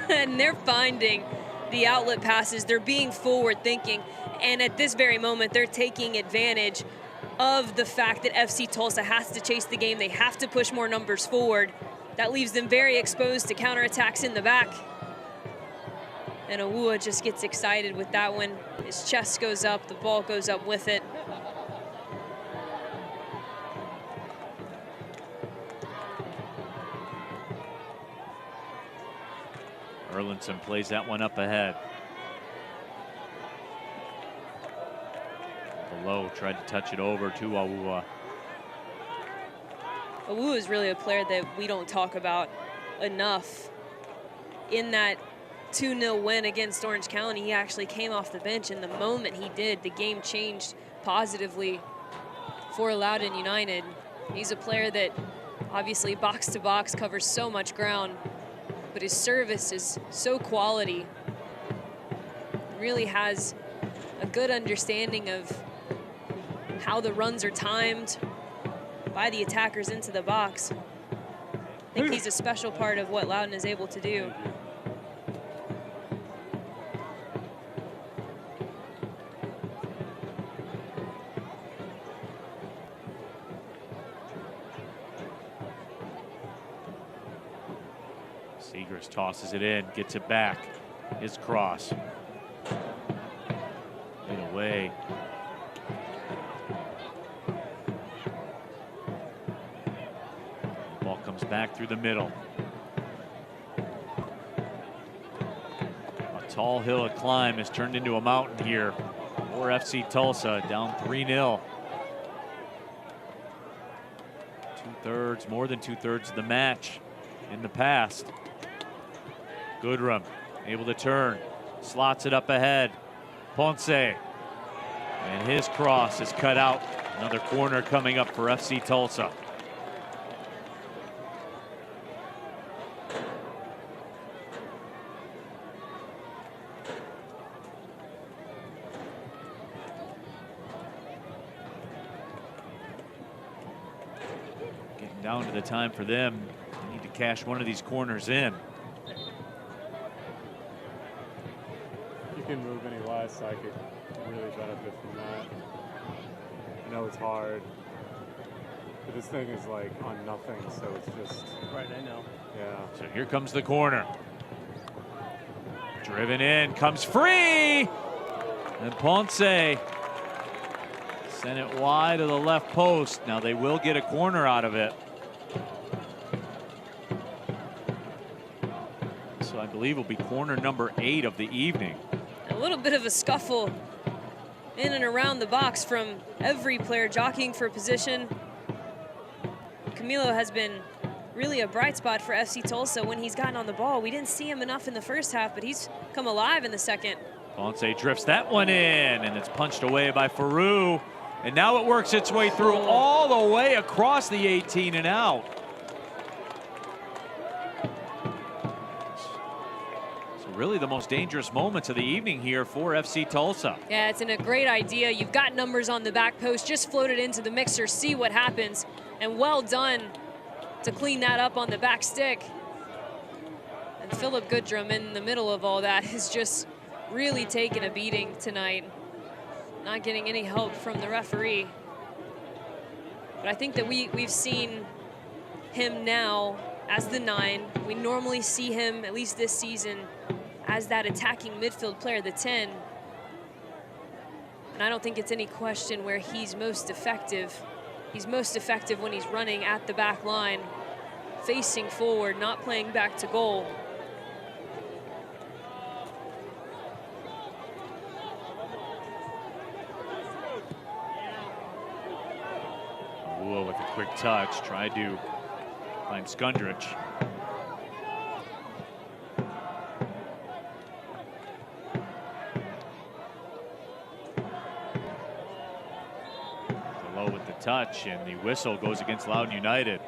and they're finding the outlet passes. They're being forward thinking. And at this very moment, they're taking advantage of the fact that FC Tulsa has to chase the game. They have to push more numbers forward. That leaves them very exposed to counterattacks in the back. And Awua just gets excited with that one. His chest goes up, the ball goes up with it. Erlinson plays that one up ahead. Below, tried to touch it over to Awua. Awua is really a player that we don't talk about enough. In that 2-0 win against Orange County, he actually came off the bench, and the moment he did, the game changed positively for Loudoun United. He's a player that obviously box to box covers so much ground, but his service is so quality. Really has a good understanding of how the runs are timed by the attackers into the box. I think he's a special part of what Loudoun is able to do. Segrist tosses it in, gets it back. His cross. Get away. Ball comes back through the middle. A tall hill to climb has turned into a mountain here for FC Tulsa, down 3-0. Two-thirds, more than two-thirds of the match in the past. Goodrum able to turn, slots it up ahead. Ponce, and his cross is cut out. Another corner coming up for FC Tulsa. Getting down to the time for them. They need to cash one of these corners in. Can move any less, I could really benefit from that. I know it's hard, but this thing is like on nothing, so it's just right. I know. Yeah. So here comes the corner. Driven in, comes free, and Ponce sent it wide of the left post. Now they will get a corner out of it. So I believe will be corner number 8 of the evening. A little bit of a scuffle in and around the box from every player jockeying for position. Camilo has been really a bright spot for FC Tulsa when he's gotten on the ball. We didn't see him enough in the first half, but he's come alive in the second. Ponce drifts that one in, and it's punched away by Faru. And now it works its way through all the way across the 18 and out. Really the most dangerous moments of the evening here for FC Tulsa. Yeah, it's a great idea. You've got numbers on the back post. Just float it into the mixer, see what happens. And well done to clean that up on the back stick. And Philip Goodrum in the middle of all that has just really taken a beating tonight. Not getting any help from the referee. But I think that we've seen him now as the 9. We normally see him, at least this season, as that attacking midfield player, the 10. And I don't think it's any question where he's most effective. He's most effective when he's running at the back line, facing forward, not playing back to goal. Whoa, with a quick touch, tried to find Skundrich. Below with the touch, and the whistle goes against Loudoun United.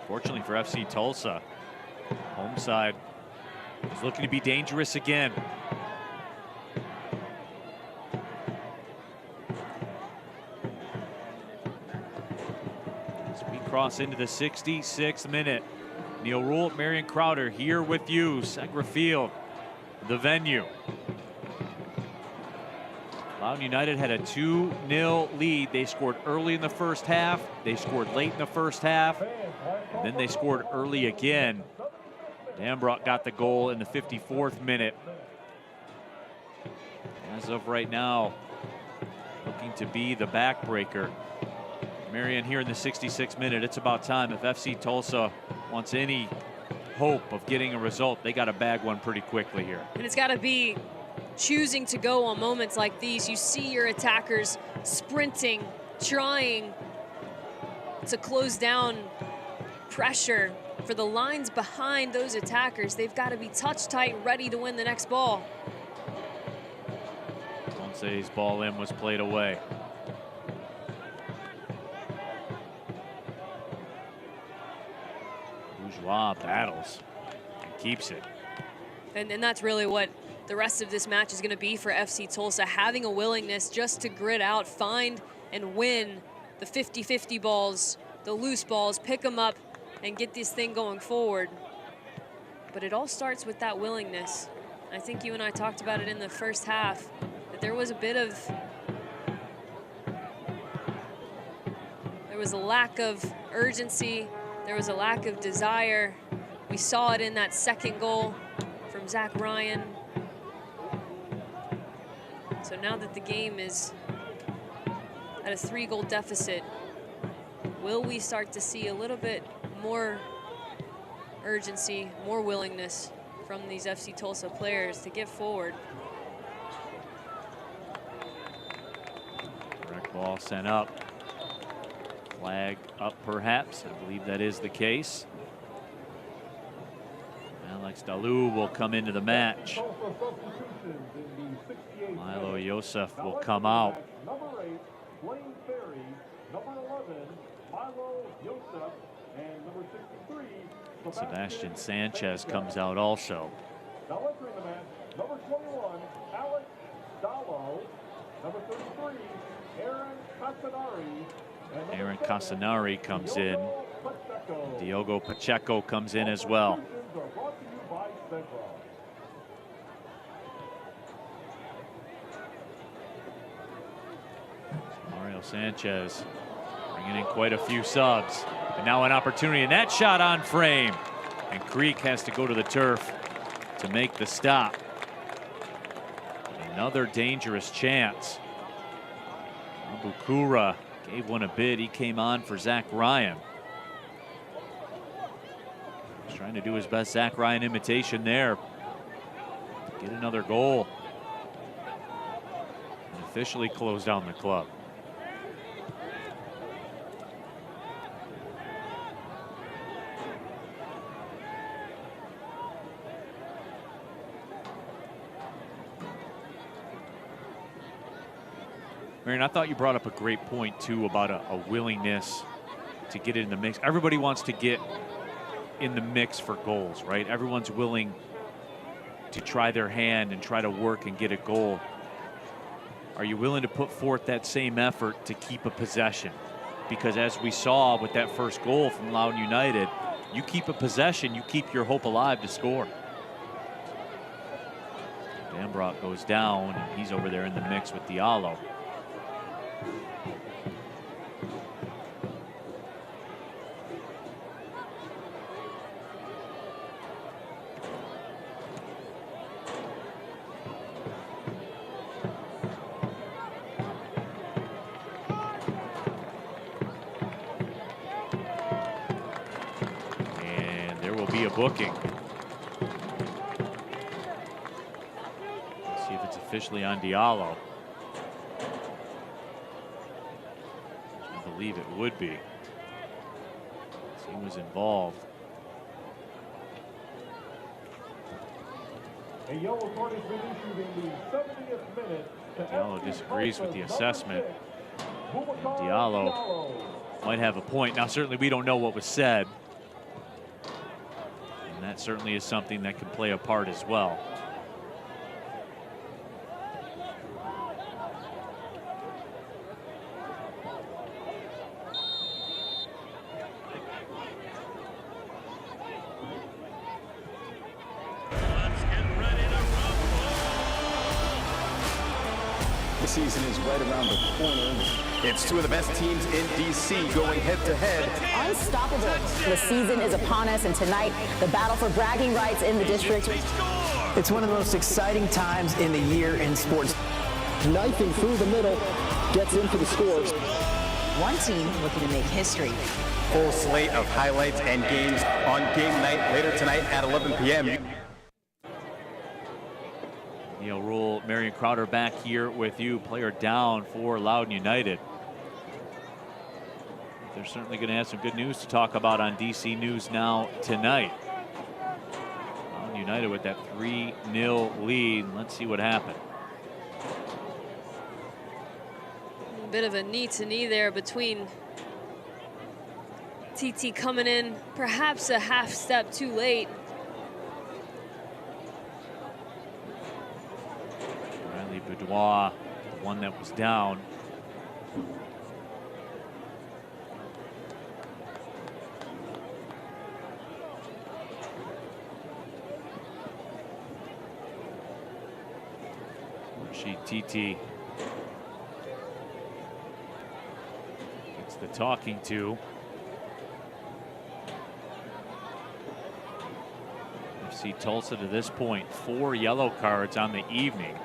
Fortunately for FC Tulsa, home side is looking to be dangerous again. Cross into the 66th minute. Neil Rule, Marion Crowder here with you. Segra Field, the venue. Loudoun United had a 2-0 lead. They scored early in the first half. They scored late in the first half. And then they scored early again. Dambrock got the goal in the 54th minute. As of right now, looking to be the backbreaker. Marion here in the 66th minute. It's about time. If FC Tulsa wants any hope of getting a result, they got to bag one pretty quickly here. And it's got to be choosing to go on moments like these. You see your attackers sprinting, trying to close down pressure. For the lines behind those attackers, they've got to be touch tight, ready to win the next ball. Ponce's ball in was played away. Bourgeois battles and keeps it. And that's really what the rest of this match is going to be for FC Tulsa, having a willingness just to grit out, find and win the 50-50 balls, the loose balls, pick them up and get this thing going forward. But it all starts with that willingness. I think you and I talked about it in the first half, that there was a bit of, there was a lack of urgency, there was a lack of desire. We saw it in that second goal from Zach Ryan. So now that the game is at a 3-goal deficit, will we start to see a little bit more urgency, more willingness from these FC Tulsa players to get forward? Direct ball sent up. Flag up perhaps. I believe that is the case. Alex Dalou will come into the match. Milo Yosef will come out. Number 8, Blaine Ferry. Number 11, Milo Yosef. And number 63, Sebastian Sanchez comes out also. Now entering the match, number 21, Alex Dallo. Number 33, Aaron Casanari. Aaron Casanari comes in. Diogo Pacheco comes in as well. Mario Sanchez bringing in quite a few subs. And now an opportunity, and that shot on frame. And Creek has to go to the turf to make the stop. Another dangerous chance. Abukura gave one a bid. He came on for Zach Ryan. He's trying to do his best Zach Ryan imitation there. Get another goal. And officially close down the club. Marion, I thought you brought up a great point too about a willingness to get in the mix. Everybody wants to get in the mix for goals, right? Everyone's willing to try their hand and try to work and get a goal. Are you willing to put forth that same effort to keep a possession? Because as we saw with that first goal from Loudoun United, you keep a possession, you keep your hope alive to score. Dambrock goes down, and he's over there in the mix with Diallo. booking. Let's see if it's officially on Diallo. I believe it would be. He was involved. A yellow card has been issued in the 70th minute. Diallo disagrees with the assessment. Diallo might have a point. Now, certainly we don't know what was said. And that certainly is something that can play a part as well. The season is right around the corner. It's two of the best teams in DC going head-to-head. Unstoppable. The season is upon us, and tonight, the battle for bragging rights in the district. It's one of the most exciting times in the year in sports. Knifing through the middle, gets into the scores. One team looking to make history. Full slate of highlights and games on game night later tonight at 11 p.m. Neil Rule, Marion Crowder back here with you. Player down for Loudoun United. They're certainly going to have some good news to talk about on DC News Now tonight. Loudoun United with that 3-0 lead. Let's see what happened. A bit of a knee-to-knee there between TT coming in perhaps a half step too late. Boudoir, the one that was down. TT gets the talking to. FC Tulsa to this point, 4 yellow cards on the evening.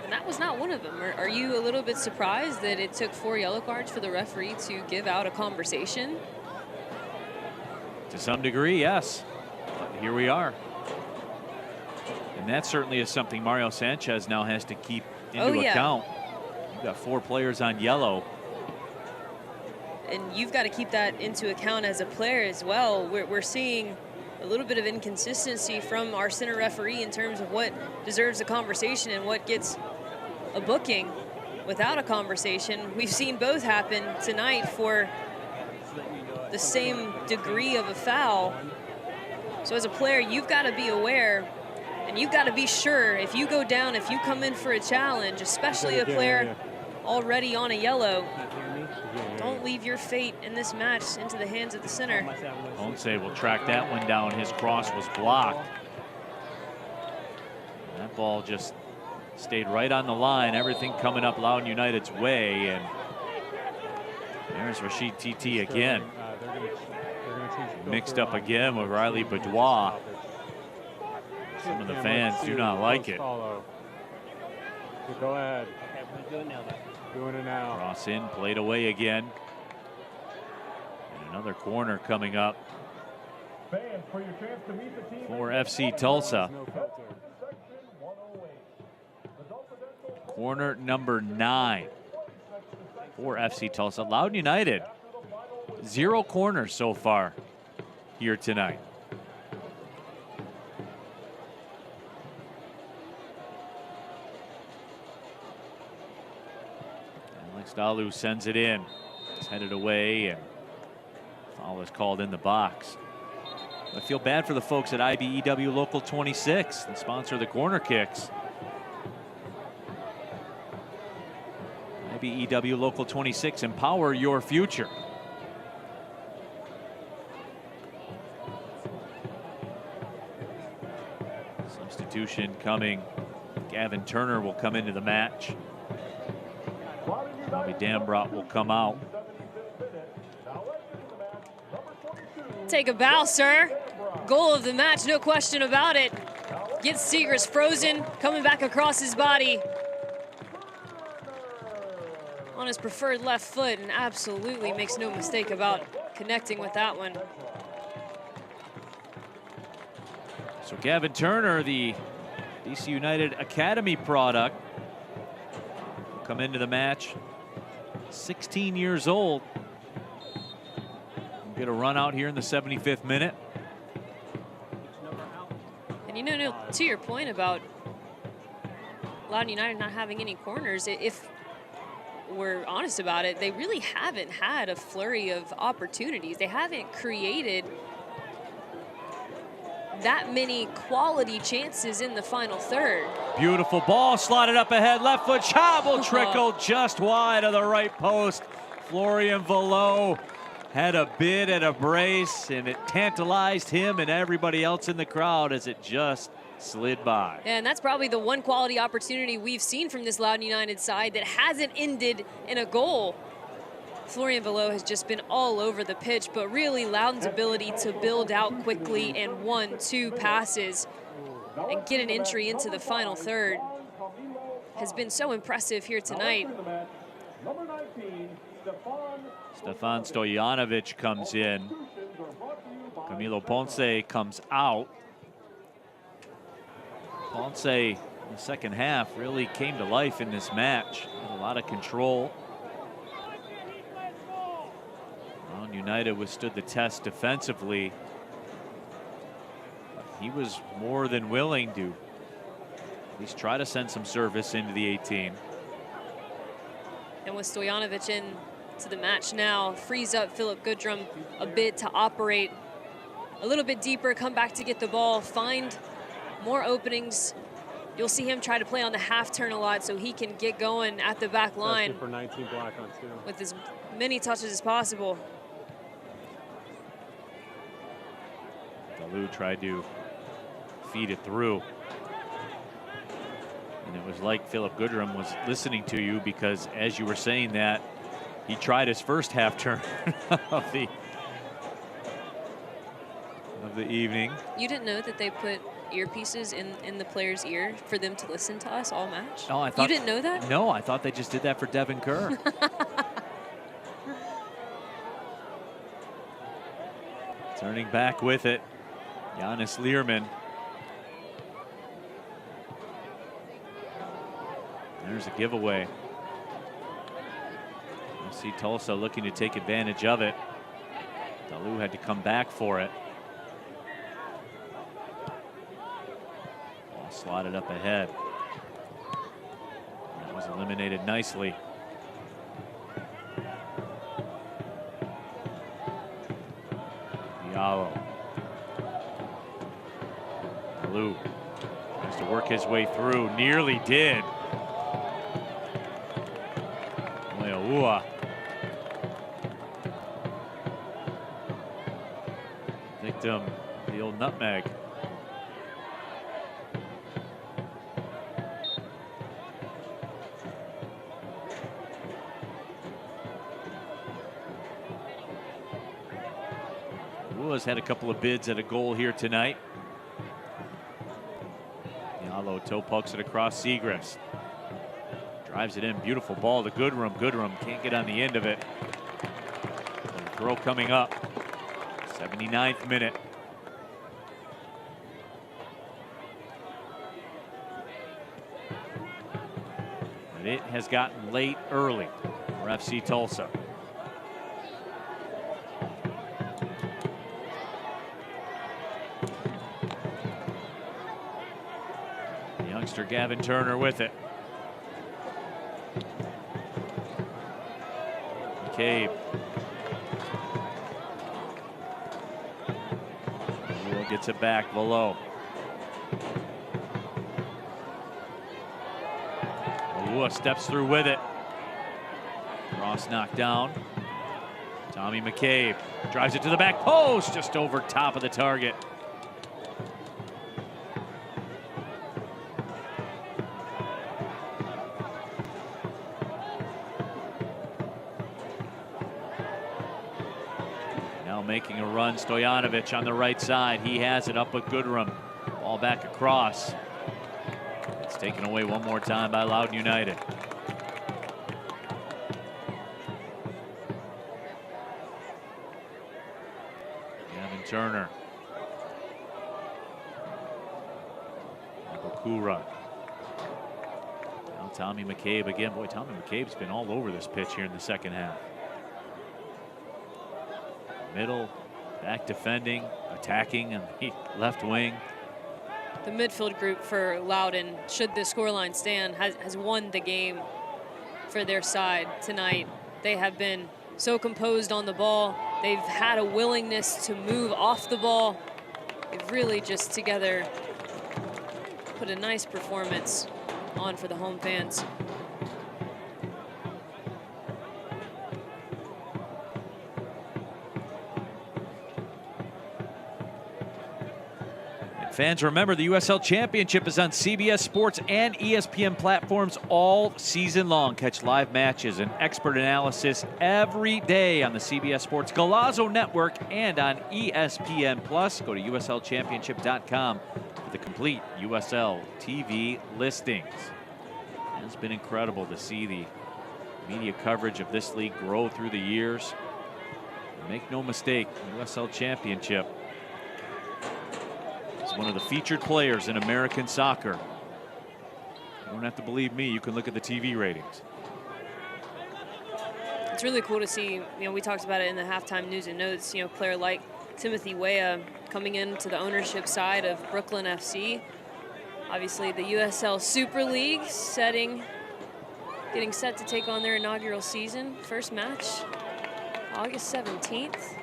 That was not one of them. Are you a little bit surprised that it took 4 yellow cards for the referee to give out a conversation? To some degree, yes. But here we are. And that certainly is something Mario Sanchez now has to keep into account. You've got 4 players on yellow. And you've got to keep that into account as a player as well. We're seeing a little bit of inconsistency from our center referee in terms of what deserves a conversation and what gets a booking without a conversation. We've seen both happen tonight for the same degree of a foul. So as a player, you've got to be aware and you've got to be sure if you go down, if you come in for a challenge, especially a player already on a yellow, don't leave your fate in this match into the hands of the center. Ponce will track that one down. His cross was blocked. That ball just stayed right on the line. Everything coming up Loudoun United's way. And there's Rashid TT again. Mixed up again with Riley Boudoir. Some of the fans do not like it. Go ahead. Doing it now. Cross in, played away again. And another corner coming up for FC Tulsa. Corner number 9 for FC Tulsa. Loudoun United, 0 corners so far here tonight. Alex Dalu sends it in. It's headed away, and foul is called in the box. I feel bad for the folks at IBEW Local 26, the sponsor of the corner kicks. IBEW Local 26, empower your future. Substitution coming. Gavin Turner will come into the match. Bobby Dambrot will come out. Take a bow, sir. Goal of the match, no question about it. Gets Seegers frozen, coming back across his body on his preferred left foot, and absolutely makes no mistake about connecting with that one. So Gavin Turner, the DC United Academy product, will come into the match, 16 years old. We'll get a run out here in the 75th minute. And you know, to your point about Loudoun United not having any corners, if we're honest about it, they really haven't had a flurry of opportunities. They haven't created that many quality chances in the final third. Beautiful ball slotted up ahead, left foot shot will trickle just wide of the right post. Florian Velo had a bid at a brace, and it tantalized him and everybody else in the crowd as it just slid by. And that's probably the one quality opportunity we've seen from this Loudoun United side that hasn't ended in a goal. Florian Velo has just been all over the pitch, but really Loudoun's ability to build out quickly and 1-2 passes and get an entry into the final third has been so impressive here tonight. Stefan Stojanovic comes in. Camilo Ponce comes out. Ponce in the second half really came to life in this match. Had a lot of control. Loudoun United withstood the test defensively. He was more than willing to at least try to send some service into the 18. And with Stojanovic in to the match now, frees up Philip Goodrum a bit to operate a little bit deeper, come back to get the ball, find more openings. You'll see him try to play on the half turn a lot so he can get going at the back line for 19 black on 2. with as many touches as possible. Lou tried to feed it through. And it was like Philip Goodrum was listening to you, because as you were saying that, he tried his first half turn of the evening. You didn't know that they put earpieces in the player's ear for them to listen to us all match? Oh, I thought, you didn't know that? No, I thought they just did that for Devin Kerr. Turning back with it, Giannis Learman. There's a giveaway. I see Tulsa looking to take advantage of it. Dalu had to come back for it. Ball slotted up ahead. That was eliminated nicely. Diallo. Dalu tries to work his way through. Nearly did. Leaua. Victim, the old nutmeg. Leaua's had a couple of bids at a goal here tonight. Diallo toe pokes it across Seagrass. Drives it in, beautiful ball to Goodrum. Goodrum can't get on the end of it. And throw coming up. 79th minute. But it has gotten late early for FC Tulsa. The youngster Gavin Turner with it. McCabe. Gets it back below. Leaua steps through with it. Cross knocked down. Tommy McCabe drives it to the back post, just over top of the target. Making a run, Stojanovic on the right side. He has it up with Goodrum. Ball back across. It's taken away one more time by Loudoun United. Gavin Turner. Okura. Now Tommy McCabe again. Boy, Tommy McCabe's been all over this pitch here in the second half. Middle, back defending, attacking, and the left wing. The midfield group for Loudoun, should the scoreline stand, has won the game for their side tonight. They have been so composed on the ball. They've had a willingness to move off the ball. They've really just together put a nice performance on for the home fans. Fans, remember the USL Championship is on CBS Sports and ESPN platforms all season long. Catch live matches and expert analysis every day on the CBS Sports Golazo Network and on ESPN+. Go to USLChampionship.com for the complete USL TV listings. It's been incredible to see the media coverage of this league grow through the years. Make no mistake, the USL Championship is one of the featured players in American soccer. You don't have to believe me, you can look at the TV ratings. It's really cool to see, you know, we talked about it in the halftime news and notes, you know, player like Timothy Weah coming into the ownership side of Brooklyn FC. Obviously the USL Super League getting set to take on their inaugural season. First match, August 17th.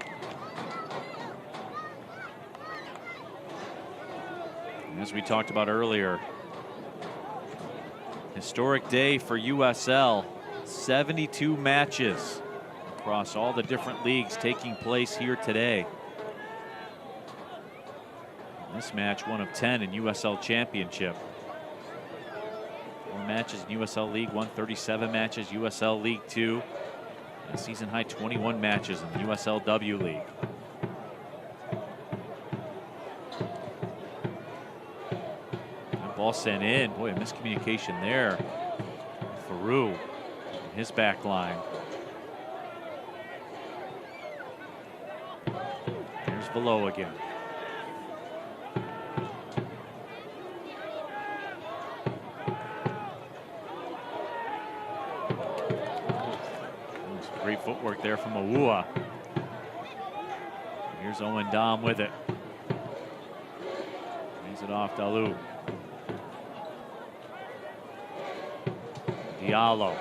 As we talked about earlier, historic day for USL. 72 matches across all the different leagues taking place here today. This match, one of 10 in USL Championship. 4 matches in USL League One, 37 matches USL League Two, and season high 21 matches in the USLW League. Ball sent in. Boy, a miscommunication there. Faroux, his back line. Here's Below again. Great footwork there from Awua. Here's Owen Dom with it. Hands it off Dalu. Diallo.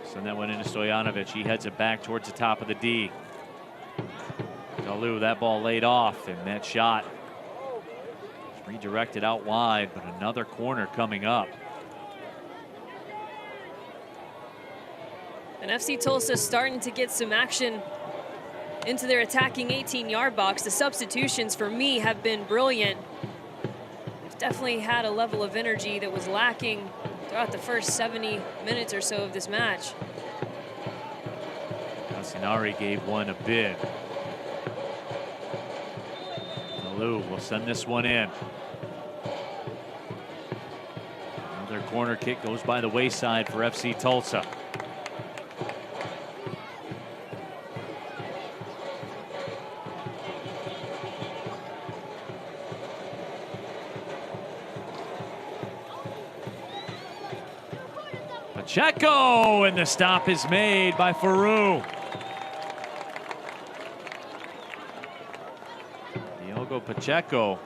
Send that one into Stojanovic. He heads it back towards the top of the D. Dalu, that ball laid off, and that shot is redirected out wide, but another corner coming up. And FC Tulsa starting to get some action into their attacking 18-yard box. The substitutions for me have been brilliant. They've definitely had a level of energy that was lacking throughout the first 70 minutes or so of this match. Casinari gave one a bid. Dalu will send this one in. Another corner kick goes by the wayside for FC Tulsa. Pacheco, and the stop is made by Faroux. Diogo Pacheco,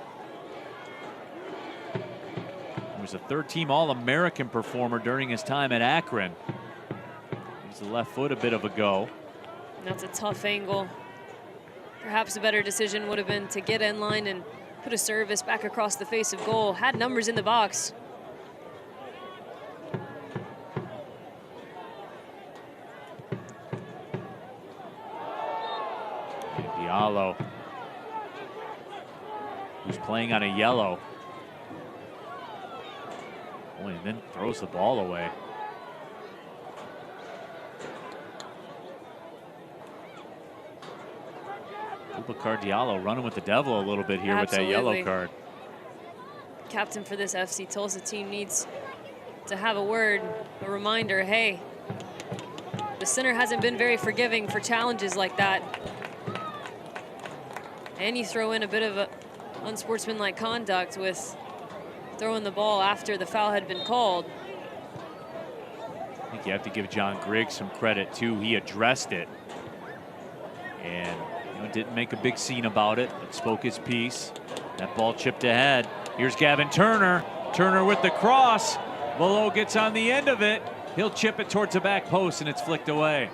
who was a third-team All-American performer during his time at Akron. He's the left foot a bit of a go. That's a tough angle. Perhaps a better decision would have been to get in line and put a service back across the face of goal. Had numbers in the box. Diallo, who's playing on a yellow. Boy, and then throws the ball away. Boubacar Diallo running with the devil a little bit here. Absolutely. With that yellow card. Captain for this FC Tulsa team needs to have a word, a reminder, hey, the center hasn't been very forgiving for challenges like that. And you throw in a bit of a unsportsmanlike conduct with throwing the ball after the foul had been called. I think you have to give John Griggs some credit too. He addressed it and didn't make a big scene about it, but spoke his piece. That ball chipped ahead. Here's Gavin Turner. Turner with the cross. Below gets on the end of it. He'll chip it towards the back post and it's flicked away.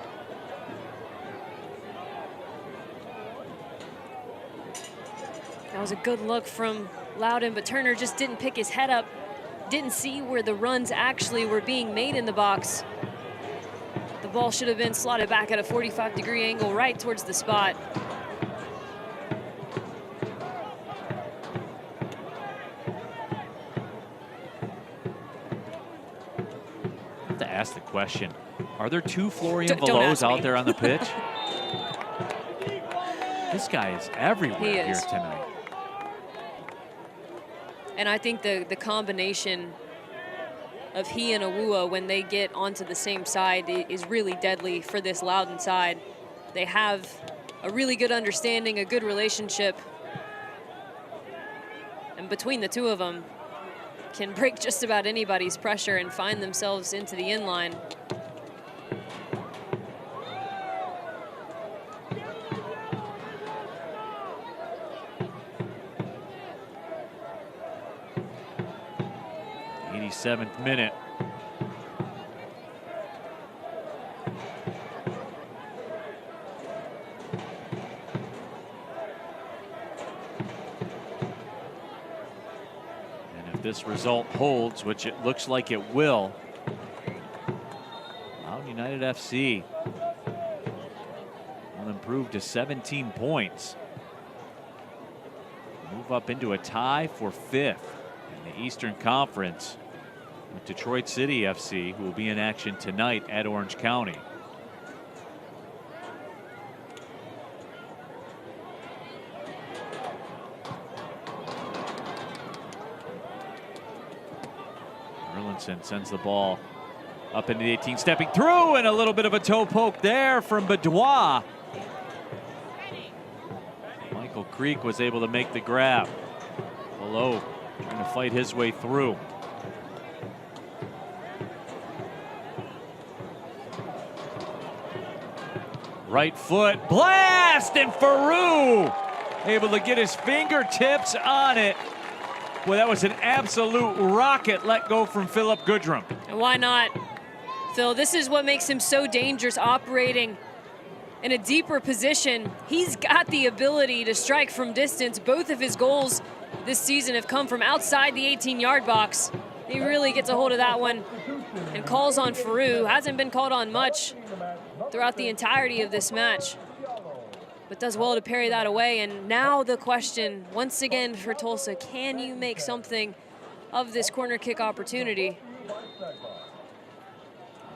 That was a good look from Loudoun, but Turner just didn't pick his head up. Didn't see where the runs actually were being made in the box. The ball should have been slotted back at a 45-degree angle right towards the spot. I have to ask the question, are there two Florian Velots out there on the pitch? This guy is everywhere here tonight. And I think the combination of he and Awua, when they get onto the same side, is really deadly for this Loudoun side. They have a really good understanding, a good relationship. And between the two of them, can break just about anybody's pressure and find themselves into the inline. Seventh minute. And if this result holds, which it looks like it will, Loudoun United FC will improve to 17 points. Move up into a tie for 5th in the Eastern Conference, with Detroit City FC, who will be in action tonight at Orange County. Erlinson sends the ball up into the 18, stepping through, and a little bit of a toe poke there from Bedois. Michael Creek was able to make the grab. Below trying to fight his way through. Right foot blast, and Faroux able to get his fingertips on it. Boy, that was an absolute rocket let go from Philip Goodrum. And why not, Phil? This is what makes him so dangerous, operating in a deeper position. He's got the ability to strike from distance. Both of his goals this season have come from outside the 18-yard box. He really gets a hold of that one and calls on Faroux. Hasn't been called on much throughout the entirety of this match, but does well to parry that away. And now the question, once again for Tulsa, can you make something of this corner kick opportunity?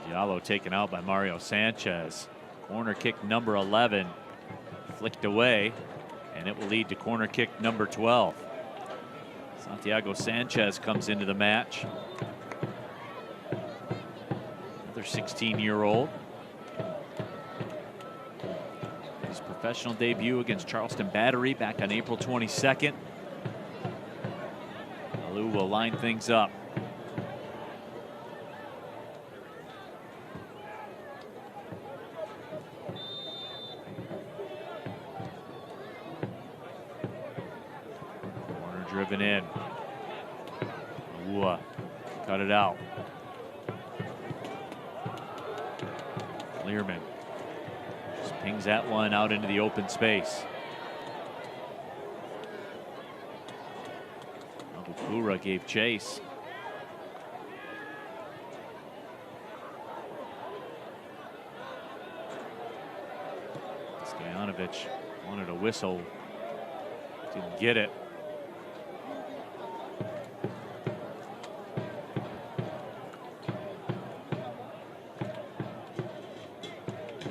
Diallo taken out by Mario Sanchez. Corner kick number 11 flicked away, and it will lead to corner kick number 12. Santiago Sanchez comes into the match. Another 16-year-old. His professional debut against Charleston Battery back on April 22nd. Alou will line things up. Corner driven in. Alou cut it out. Learman just pings that one out into the open space. Abukura gave chase. Stojanovic wanted a whistle, didn't get it.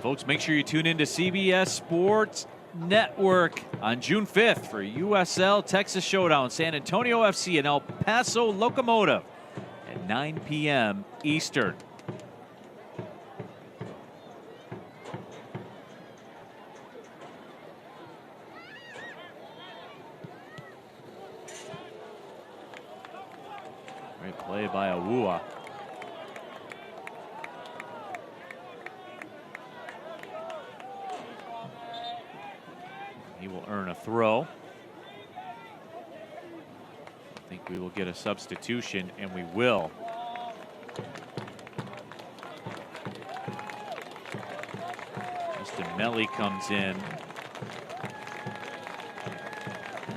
Folks, make sure you tune in to CBS Sports Network on June 5th for USL Texas Showdown, San Antonio FC and El Paso Locomotive at 9 p.m. Eastern. Great play by Awua. He will earn a throw. I think we will get a substitution, and we will. Justin Melly comes in,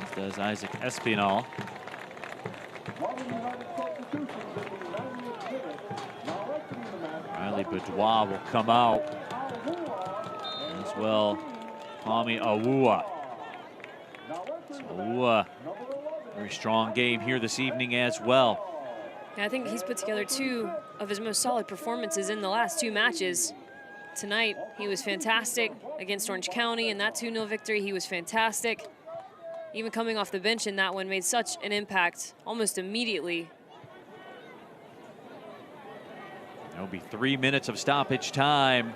as does Isaac Espinal. Riley Boudoir will come out, as well Tommy Awua. Awua, very strong game here this evening as well. Yeah, I think he's put together 2 of his most solid performances in the last 2 matches. Tonight, he was fantastic against Orange County in that 2-0 victory. He was fantastic. Even coming off the bench in that one made such an impact almost immediately. There'll be 3 minutes of stoppage time.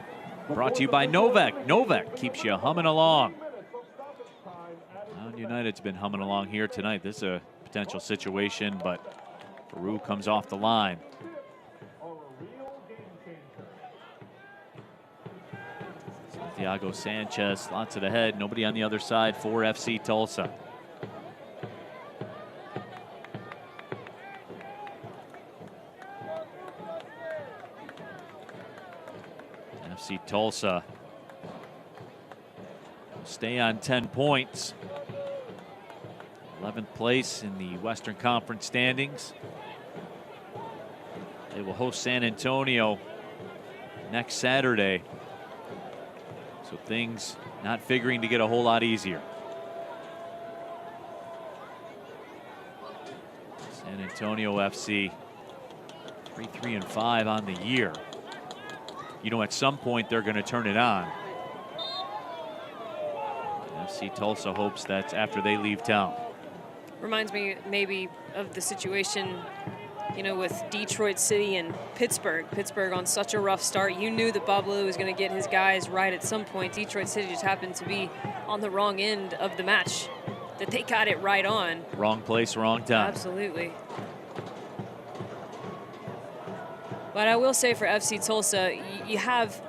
Brought to you by Novak. Novak keeps you humming along. Loudoun United's been humming along here tonight. This is a potential situation, but Peru comes off the line. Santiago Sanchez slots it ahead. Nobody on the other side for FC Tulsa. FC Tulsa stay on 10 points. 11th place in the Western Conference standings. They will host San Antonio next Saturday. So things not figuring to get a whole lot easier. San Antonio FC 3-3-5 on the year. You know, at some point they're going to turn it on. FC Tulsa hopes that's after they leave town. Reminds me maybe of the situation, you know, with Detroit City and Pittsburgh. Pittsburgh on such a rough start. You knew that Bob Lilley was going to get his guys right at some point. Detroit City just happened to be on the wrong end of the match that they got it right on. Wrong place, wrong time. Absolutely. But I will say for FC Tulsa, you have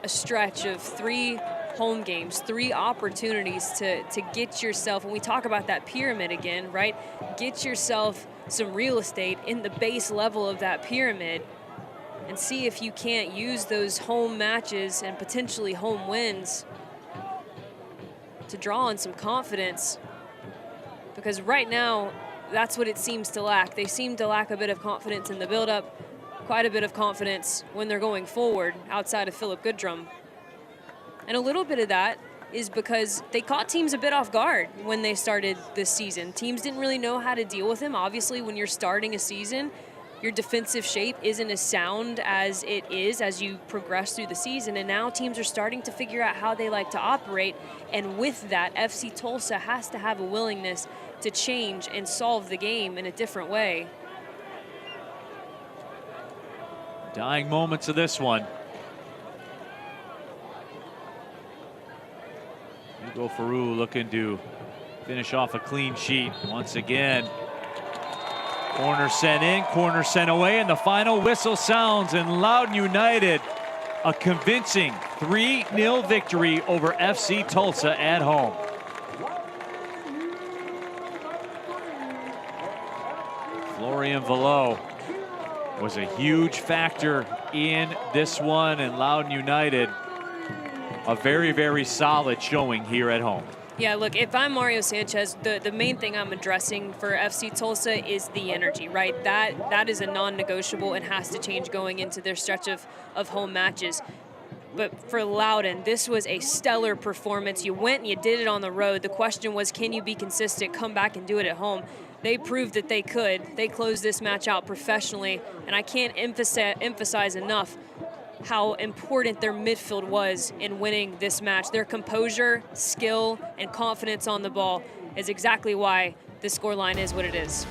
a stretch of 3 home games, 3 opportunities to get yourself, when we talk about that pyramid again, right? Get yourself some real estate in the base level of that pyramid and see if you can't use those home matches and potentially home wins to draw on some confidence. Because right now, that's what it seems to lack. They seem to lack a bit of confidence in the build-up, quite a bit of confidence when they're going forward outside of Philip Goodrum. And a little bit of that is because they caught teams a bit off guard when they started this season. Teams didn't really know how to deal with him. Obviously, when you're starting a season, your defensive shape isn't as sound as it is as you progress through the season. And now teams are starting to figure out how they like to operate. And with that, FC Tulsa has to have a willingness to change and solve the game in a different way. Dying moments of this one. Hugo Faru looking to finish off a clean sheet once again. Corner sent in, corner sent away, and the final whistle sounds, and Loudoun United a convincing 3-0 victory over FC Tulsa at home. Florian Velo was a huge factor in this one, and Loudoun United a very, very solid showing here at home. Yeah, look, if I'm Mario Sanchez, the main thing I'm addressing for FC Tulsa is the energy, right? That is a non-negotiable and has to change going into their stretch of home matches. But for Loudoun, this was a stellar performance. You went and you did it on the road. The question was, can you be consistent, come back and do it at home? They proved that they could. They closed this match out professionally, and I can't emphasize enough how important their midfield was in winning this match. Their composure, skill, and confidence on the ball is exactly why this scoreline is what it is.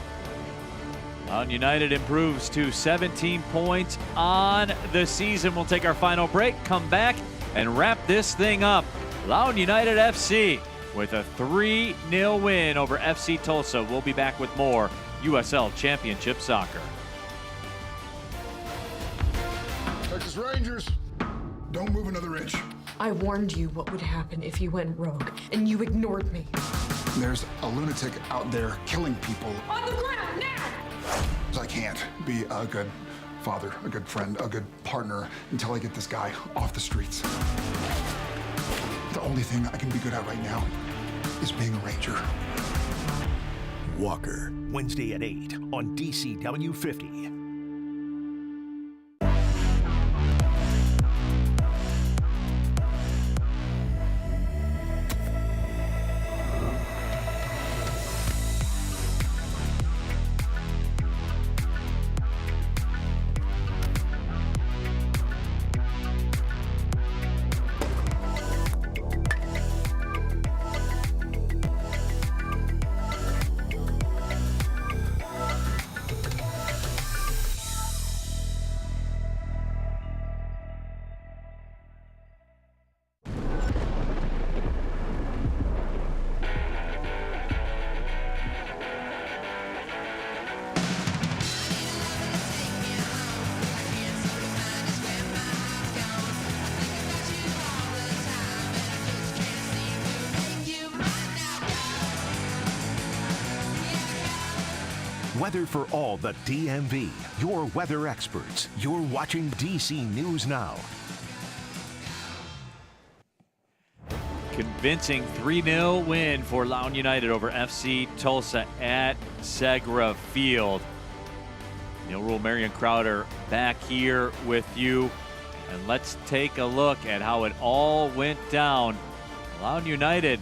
Loudoun United improves to 17 points on the season. We'll take our final break, come back, and wrap this thing up. Loudoun United FC with a 3-0 win over FC Tulsa. We'll be back with more USL Championship Soccer. Texas Rangers, don't move another inch. I warned you what would happen if you went rogue, and you ignored me. There's a lunatic out there killing people. On the ground, now! I can't be a good father, a good friend, a good partner until I get this guy off the streets. The only thing I can be good at right now is being a Ranger. Walker, Wednesday at 8 on DCW 50. Weather for all the DMV. Your weather experts. You're watching DC News Now. Convincing 3-0 win for Loudoun United over FC Tulsa at Segra Field. Neil Rule, Marion Crowder back here with you. And let's take a look at how it all went down. Loudoun United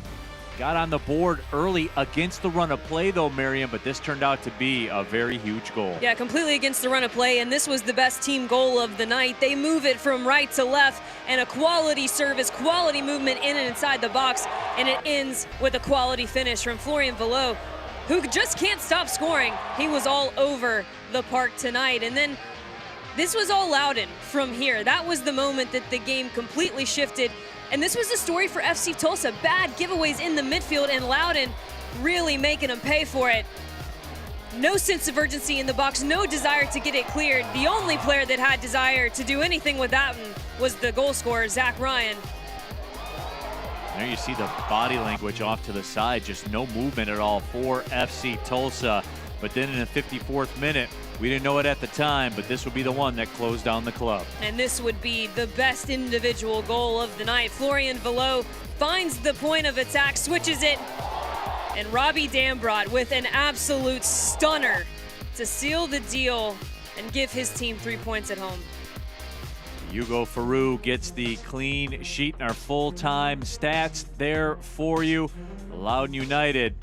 got on the board early against the run of play, though, Marion, but this turned out to be a very huge goal. Yeah, completely against the run of play, and this was the best team goal of the night. They move it from right to left, and a quality service, quality movement in and inside the box, and it ends with a quality finish from Florian Velo, who just can't stop scoring. He was all over the park tonight, and then this was all Loudoun from here. That was the moment that the game completely shifted. And this was the story for FC Tulsa. Bad giveaways in the midfield, and Loudoun really making them pay for it. No sense of urgency in the box, no desire to get it cleared. The only player that had desire to do anything with that one was the goal scorer, Zach Ryan. There you see the body language off to the side, just no movement at all for FC Tulsa. But then in the 54th minute, we didn't know it at the time, but this would be the one that closed down the club. And this would be the best individual goal of the night. Florian Velo finds the point of attack, switches it, and Robbie Dambrot with an absolute stunner to seal the deal and give his team 3 points at home. Hugo Farou gets the clean sheet in our full-time stats there for you. Loudoun United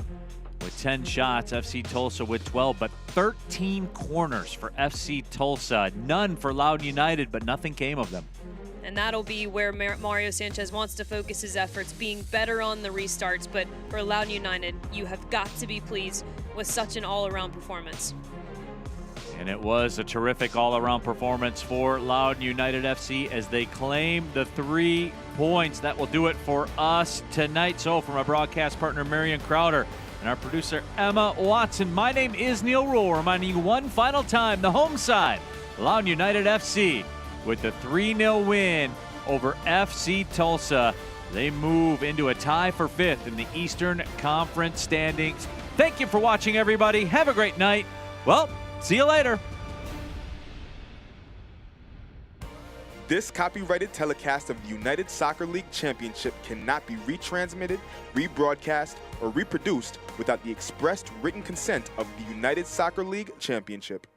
with 10 shots, FC Tulsa with 12, but 13 corners for FC Tulsa. None for Loudoun United, but nothing came of them. And that'll be where Mario Sanchez wants to focus his efforts, being better on the restarts. But for Loudoun United, you have got to be pleased with such an all-around performance. And it was a terrific all-around performance for Loudoun United FC as they claim the 3 points. That will do it for us tonight. So from our broadcast partner, Marion Crowder, and our producer, Emma Watson, my name is Neil Rule, reminding you one final time, the home side, Loudoun United FC, with the 3-0 win over FC Tulsa. They move into a tie for 5th in the Eastern Conference standings. Thank you for watching, everybody. Have a great night. Well, see you later. This copyrighted telecast of the United Soccer League Championship cannot be retransmitted, rebroadcast, or reproduced without the expressed written consent of the United Soccer League Championship.